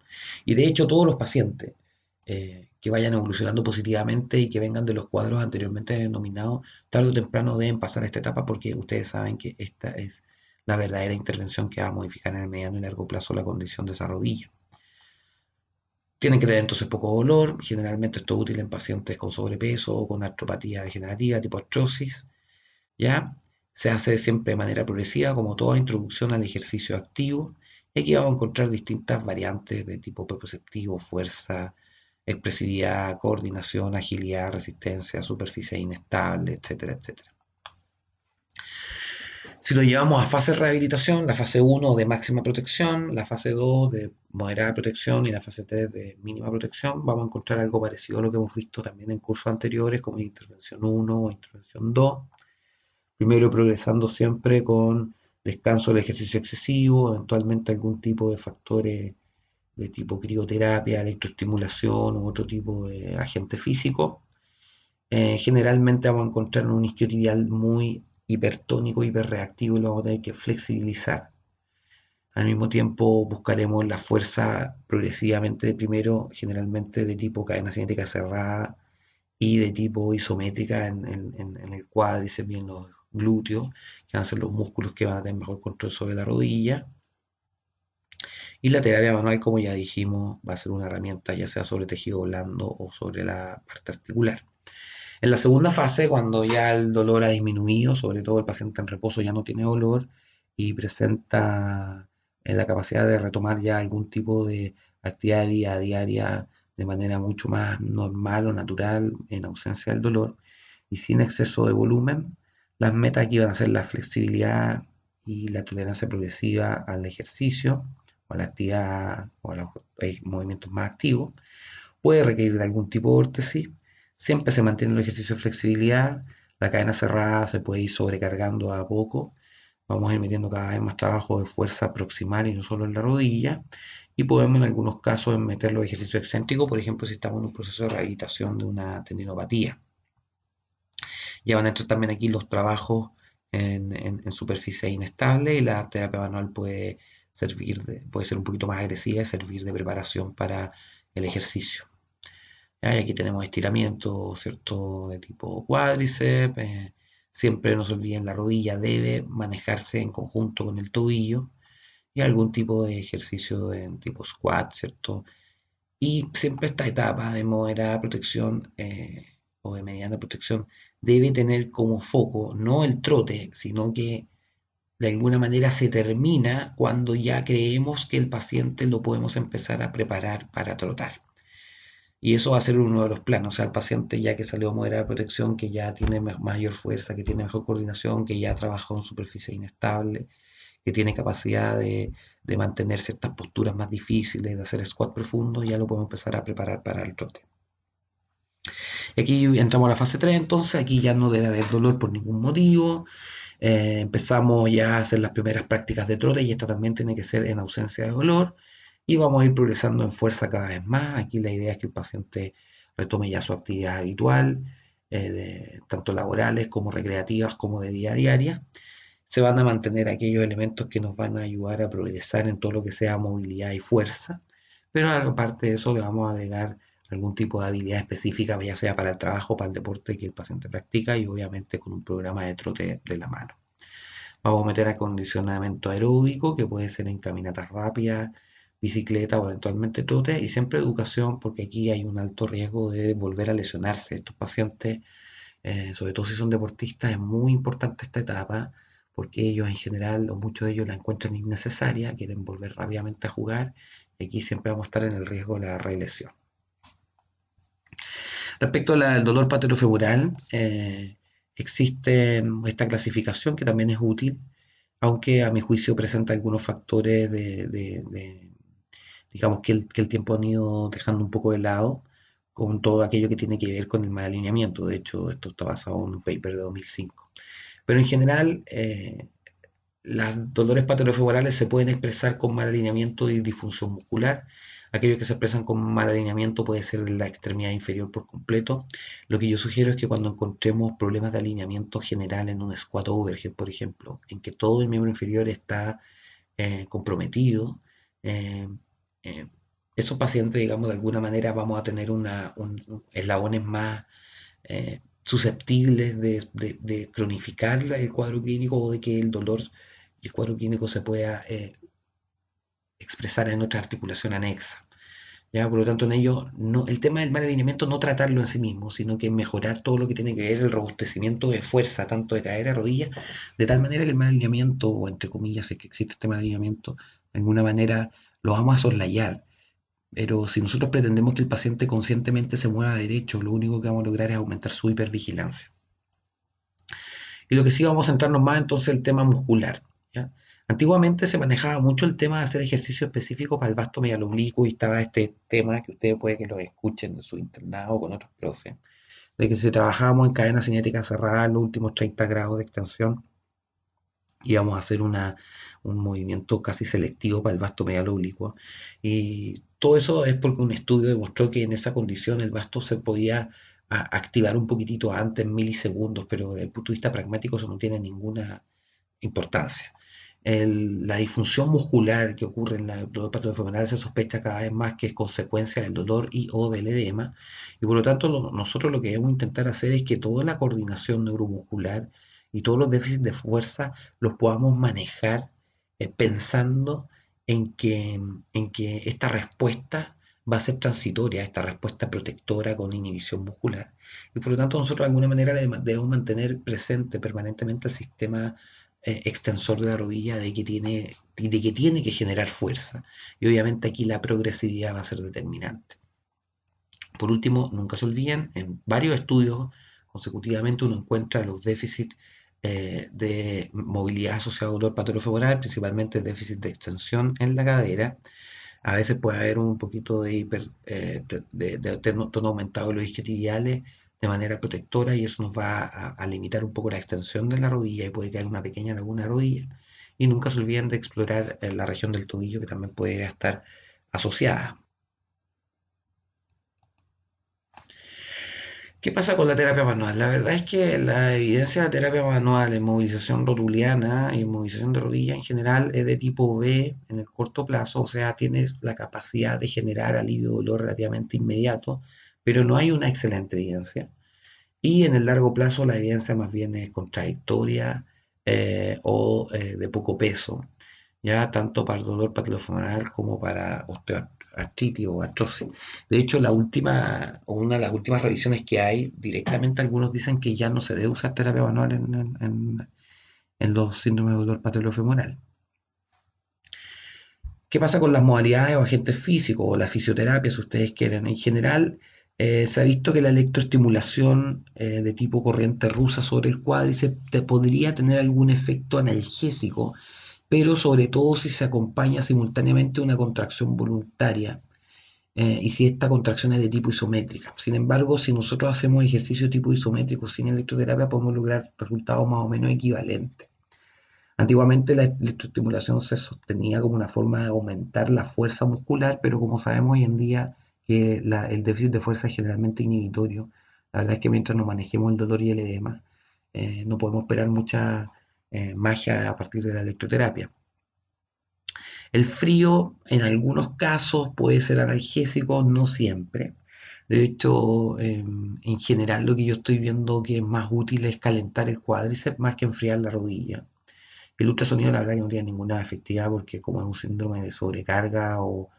Y de hecho, todos los pacientes que vayan evolucionando positivamente y que vengan de los cuadros anteriormente denominados, tarde o temprano deben pasar a esta etapa porque ustedes saben que esta es la verdadera intervención que va a modificar en el mediano y largo plazo la condición de esa rodilla. Tienen que tener entonces poco dolor, generalmente esto es útil en pacientes con sobrepeso o con artropatía degenerativa tipo artrosis, ¿ya? Se hace siempre de manera progresiva, como toda introducción al ejercicio activo, y aquí vamos a encontrar distintas variantes de tipo propioceptivo, fuerza, expresividad, coordinación, agilidad, resistencia, superficie inestable, etcétera, etcétera. Si lo llevamos a fase de rehabilitación, la fase 1 de máxima protección, la fase 2 de moderada protección y la fase 3 de mínima protección, vamos a encontrar algo parecido a lo que hemos visto también en cursos anteriores, como intervención 1 o intervención 2. Primero progresando siempre con descanso del ejercicio excesivo, eventualmente algún tipo de factores de tipo crioterapia, electroestimulación u otro tipo de agente físico. Generalmente vamos a encontrar un isquiotibial muy hipertónico, hiperreactivo y lo vamos a tener que flexibilizar. Al mismo tiempo buscaremos la fuerza progresivamente primero, generalmente de tipo cadena cinética cerrada y de tipo isométrica en el cuádriceps y en los glúteos, que van a ser los músculos que van a tener mejor control sobre la rodilla. Y la terapia manual, como ya dijimos, va a ser una herramienta ya sea sobre tejido blando o sobre la parte articular. En la segunda fase, cuando ya el dolor ha disminuido, sobre todo el paciente en reposo ya no tiene dolor y presenta la capacidad de retomar ya algún tipo de actividad de día a diaria de manera mucho más normal o natural en ausencia del dolor y sin exceso de volumen, las metas aquí van a ser la flexibilidad y la tolerancia progresiva al ejercicio o a la actividad o a los movimientos más activos. Puede requerir de algún tipo de órtesis. Siempre se mantiene el ejercicio de flexibilidad. La cadena cerrada se puede ir sobrecargando a poco. Vamos a ir metiendo cada vez más trabajo de fuerza proximal y no solo en la rodilla. Y podemos en algunos casos meter los ejercicios excéntricos, por ejemplo, si estamos en un proceso de rehabilitación de una tendinopatía. Ya van a entrar también aquí los trabajos en superficie inestable y la terapia manual puede puede ser un poquito más agresiva y servir de preparación para el ejercicio. ¿Ya? Y aquí tenemos estiramientos, ¿cierto? De tipo cuádriceps. Siempre no se olviden, la rodilla debe manejarse en conjunto con el tobillo y algún tipo de ejercicio de tipo squat, ¿cierto? Y siempre esta etapa de moderada protección o de mediana protección debe tener como foco no el trote, sino que de alguna manera se termina cuando ya creemos que el paciente lo podemos empezar a preparar para trotar. Y eso va a ser uno de los planos, o sea, el paciente ya que salió a moderada protección, que ya tiene mayor fuerza, que tiene mejor coordinación, que ya trabajó en superficie inestable, que tiene capacidad de mantener ciertas posturas más difíciles, de hacer squat profundo, ya lo podemos empezar a preparar para el trote. Y aquí entramos a la fase 3, entonces aquí ya no debe haber dolor por ningún motivo. Empezamos ya a hacer las primeras prácticas de trote y esta también tiene que ser en ausencia de dolor. Y vamos a ir progresando en fuerza cada vez más. Aquí la idea es que el paciente retome ya su actividad habitual, tanto laborales como recreativas como de vida diaria. Se van a mantener aquellos elementos que nos van a ayudar a progresar en todo lo que sea movilidad y fuerza, pero aparte de eso le vamos a agregar algún tipo de habilidad específica, ya sea para el trabajo o para el deporte que el paciente practica, y obviamente con un programa de trote de la mano. Vamos a meter acondicionamiento aeróbico, que puede ser en caminatas rápidas, bicicleta o eventualmente trote, y siempre educación, porque aquí hay un alto riesgo de volver a lesionarse. Estos pacientes, sobre todo si son deportistas, es muy importante esta etapa, porque ellos en general, o muchos de ellos la encuentran innecesaria, quieren volver rápidamente a jugar, y aquí siempre vamos a estar en el riesgo de la reelección. Respecto al dolor patelofemoral, existe esta clasificación que también es útil, aunque a mi juicio presenta algunos factores digamos, que el tiempo han ido dejando un poco de lado con todo aquello que tiene que ver con el mal alineamiento. De hecho, esto está basado en un paper de 2005. Pero en general, los dolores patelofeborales se pueden expresar con mal alineamiento y disfunción muscular. Aquellos que se expresan con mal alineamiento puede ser la extremidad inferior por completo. Lo que yo sugiero es que cuando encontremos problemas de alineamiento general en un squat overhead, por ejemplo, en que todo el miembro inferior está comprometido, eh, eh, esos pacientes, digamos, de alguna manera vamos a tener eslabones más susceptibles de cronificar el cuadro clínico o de que el dolor y el cuadro clínico se pueda expresar en otra articulación anexa. ¿Ya? Por lo tanto, en ello, no, el tema del mal alineamiento no tratarlo en sí mismo, sino que mejorar todo lo que tiene que ver el robustecimiento de fuerza, tanto de cadera, rodilla, de tal manera que el mal alineamiento, o entre comillas, es que existe este mal alineamiento, de alguna manera lo vamos a soslayar. Pero si nosotros pretendemos que el paciente conscientemente se mueva derecho, lo único que vamos a lograr es aumentar su hipervigilancia. Y lo que sí vamos a centrarnos más entonces en el tema muscular. ¿Ya? Antiguamente se manejaba mucho el tema de hacer ejercicio específico para el vasto medial oblicuo y estaba este tema que ustedes puede que lo escuchen en su internado con otros profes, de que si trabajábamos en cadena cinética cerrada los últimos 30 grados de extensión, íbamos a hacer un movimiento casi selectivo para el vasto medial oblicuo. Y todo eso es porque un estudio demostró que en esa condición el vasto se podía activar un poquitito antes, en milisegundos, pero desde el punto de vista pragmático eso no tiene ninguna importancia. La disfunción muscular que ocurre en la dolor femoral se sospecha cada vez más que es consecuencia del dolor y o del edema, y por lo tanto nosotros lo que debemos intentar hacer es que toda la coordinación neuromuscular y todos los déficits de fuerza los podamos manejar pensando en que esta respuesta va a ser transitoria, esta respuesta protectora con inhibición muscular. Y por lo tanto nosotros de alguna manera debemos mantener presente permanentemente el sistema extensor de la rodilla de que tiene que generar fuerza. Y obviamente aquí la progresividad va a ser determinante. Por último, nunca se olviden, en varios estudios consecutivamente uno encuentra los déficits de movilidad asociados a dolor patelofemoral, principalmente déficit de extensión en la cadera. A veces puede haber un poquito de tono aumentado de los isquiotibiales de manera protectora, y eso nos va a limitar un poco la extensión de la rodilla y puede quedar una pequeña laguna de rodilla. Y nunca se olviden de explorar la región del tobillo, que también puede estar asociada. ¿Qué pasa con la terapia manual? La verdad es que la evidencia de terapia manual en movilización rotuliana y en movilización de rodilla en general es de tipo B en el corto plazo, o sea, tienes la capacidad de generar alivio de dolor relativamente inmediato, pero no hay una excelente evidencia. Y en el largo plazo la evidencia más bien es contradictoria o de poco peso, ya tanto para el dolor patolofemoral como para osteoartritis o artrosis. De hecho, una de las últimas revisiones que hay, directamente algunos dicen que ya no se debe usar terapia manual en los síndromes de dolor patolofemoral. ¿Qué pasa con las modalidades o agentes físicos o la fisioterapia, si ustedes quieren? En general, se ha visto que la electroestimulación de tipo corriente rusa sobre el cuádriceps podría tener algún efecto analgésico, pero sobre todo si se acompaña simultáneamente una contracción voluntaria y si esta contracción es de tipo isométrica. Sin embargo, si nosotros hacemos ejercicio tipo isométrico sin electroterapia, podemos lograr resultados más o menos equivalentes. Antiguamente la electroestimulación se sostenía como una forma de aumentar la fuerza muscular, pero como sabemos hoy en día que el déficit de fuerza es generalmente inhibitorio, la verdad es que mientras no manejemos el dolor y el edema, no podemos esperar magia a partir de la electroterapia. El frío en algunos casos puede ser analgésico, no siempre. De hecho, en general lo que yo estoy viendo que es más útil es calentar el cuádriceps más que enfriar la rodilla. El ultrasonido la verdad que no tiene ninguna efectividad porque como es un síndrome de sobrecarga o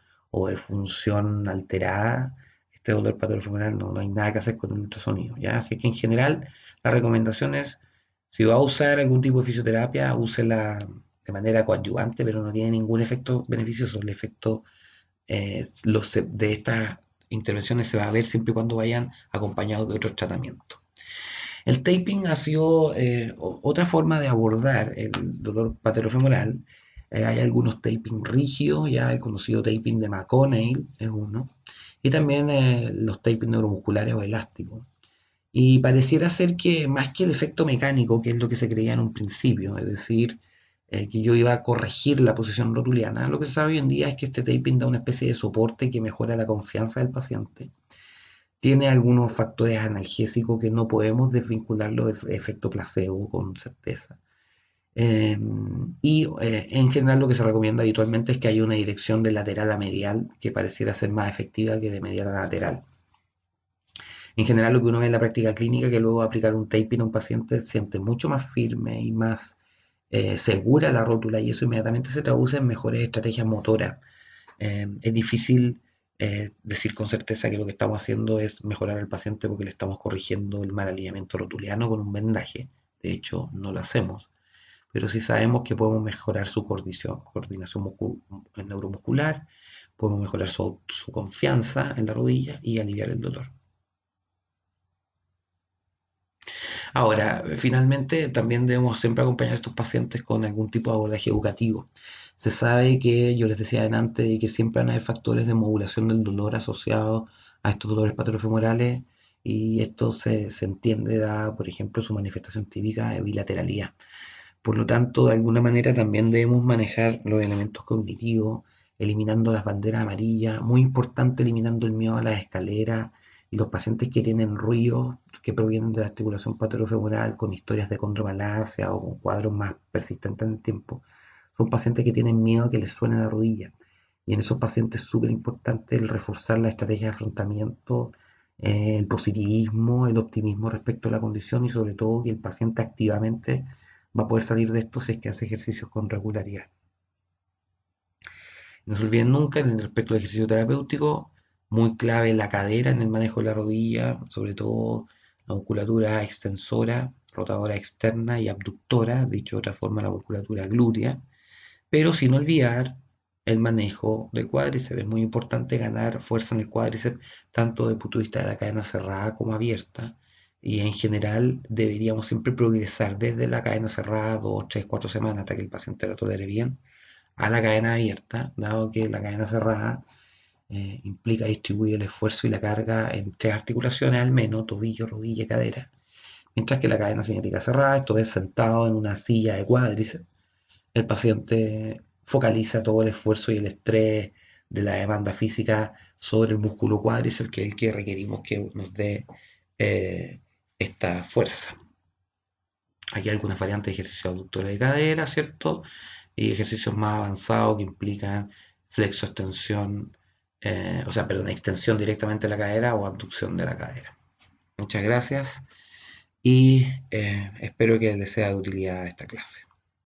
de función alterada, este dolor patologio no hay nada que hacer con el ultrasonido, ¿ya? Así que en general la recomendación es, si va a usar algún tipo de fisioterapia, úsela de manera coadyuvante, pero no tiene ningún efecto beneficioso. El efecto de estas intervenciones se va a ver siempre y cuando vayan acompañados de otros tratamientos. El taping ha sido otra forma de abordar el dolor patelofemoral. Hay algunos taping rígidos, ya el conocido taping de McConnell es uno, y también los taping neuromusculares o elásticos. Y pareciera ser que más que el efecto mecánico, que es lo que se creía en un principio, es decir, que yo iba a corregir la posición rotuliana, lo que se sabe hoy en día es que este taping da una especie de soporte que mejora la confianza del paciente. Tiene algunos factores analgésicos que no podemos desvincularlo de efecto placebo con certeza. En general lo que se recomienda habitualmente es que haya una dirección de lateral a medial que pareciera ser más efectiva que de medial a lateral. En general lo que uno ve en la práctica clínica que luego de aplicar un taping a un paciente siente mucho más firme y más segura la rótula y eso inmediatamente se traduce en mejores estrategias motoras. Es difícil decir con certeza que lo que estamos haciendo es mejorar al paciente porque le estamos corrigiendo el mal alineamiento rotuliano con un vendaje. De hecho, no lo hacemos. Pero sí sabemos que podemos mejorar su coordinación neuromuscular, podemos mejorar su confianza en la rodilla y aliviar el dolor. Ahora, finalmente, también debemos siempre acompañar a estos pacientes con algún tipo de abordaje educativo. Se sabe que, yo les decía antes, de que siempre van a haber factores de modulación del dolor asociados a estos dolores patolofemorales y esto se entiende da, por ejemplo, su manifestación típica de bilateralidad. Por lo tanto, de alguna manera también debemos manejar los elementos cognitivos, eliminando las banderas amarillas, muy importante eliminando el miedo a las escaleras y los pacientes que tienen ruidos que provienen de la articulación paterofemoral con historias de condromalacia o con cuadros más persistentes en el tiempo, son pacientes que tienen miedo a que les suene la rodilla. Y en esos pacientes es súper importante el reforzar la estrategia de afrontamiento, el positivismo, el optimismo respecto a la condición y sobre todo que el paciente activamente va a poder salir de esto si es que hace ejercicios con regularidad. No se olviden nunca, en el respecto al ejercicio terapéutico, muy clave la cadera en el manejo de la rodilla, sobre todo la musculatura extensora, rotadora externa y abductora, dicho de otra forma, la musculatura glútea, pero sin olvidar el manejo del cuádriceps. Es muy importante ganar fuerza en el cuádriceps, tanto desde el punto de vista de la cadena cerrada como abierta. Y en general deberíamos siempre progresar desde la cadena cerrada 2, 3, 4 semanas hasta que el paciente la tolere bien, a la cadena abierta, dado que la cadena cerrada implica distribuir el esfuerzo y la carga en 3 articulaciones al menos, tobillo, rodilla y cadera. Mientras que la cadena cinética cerrada, esto es sentado en una silla de cuádriceps, el paciente focaliza todo el esfuerzo y el estrés de la demanda física sobre el músculo cuádriceps, que es el que requerimos que nos dé esta fuerza. Aquí hay algunas variantes de ejercicio abductores de cadera, ¿cierto? Y ejercicios más avanzados que implican flexo-extensión, perdón, extensión directamente de la cadera o abducción de la cadera. Muchas gracias y espero que les sea de utilidad esta clase.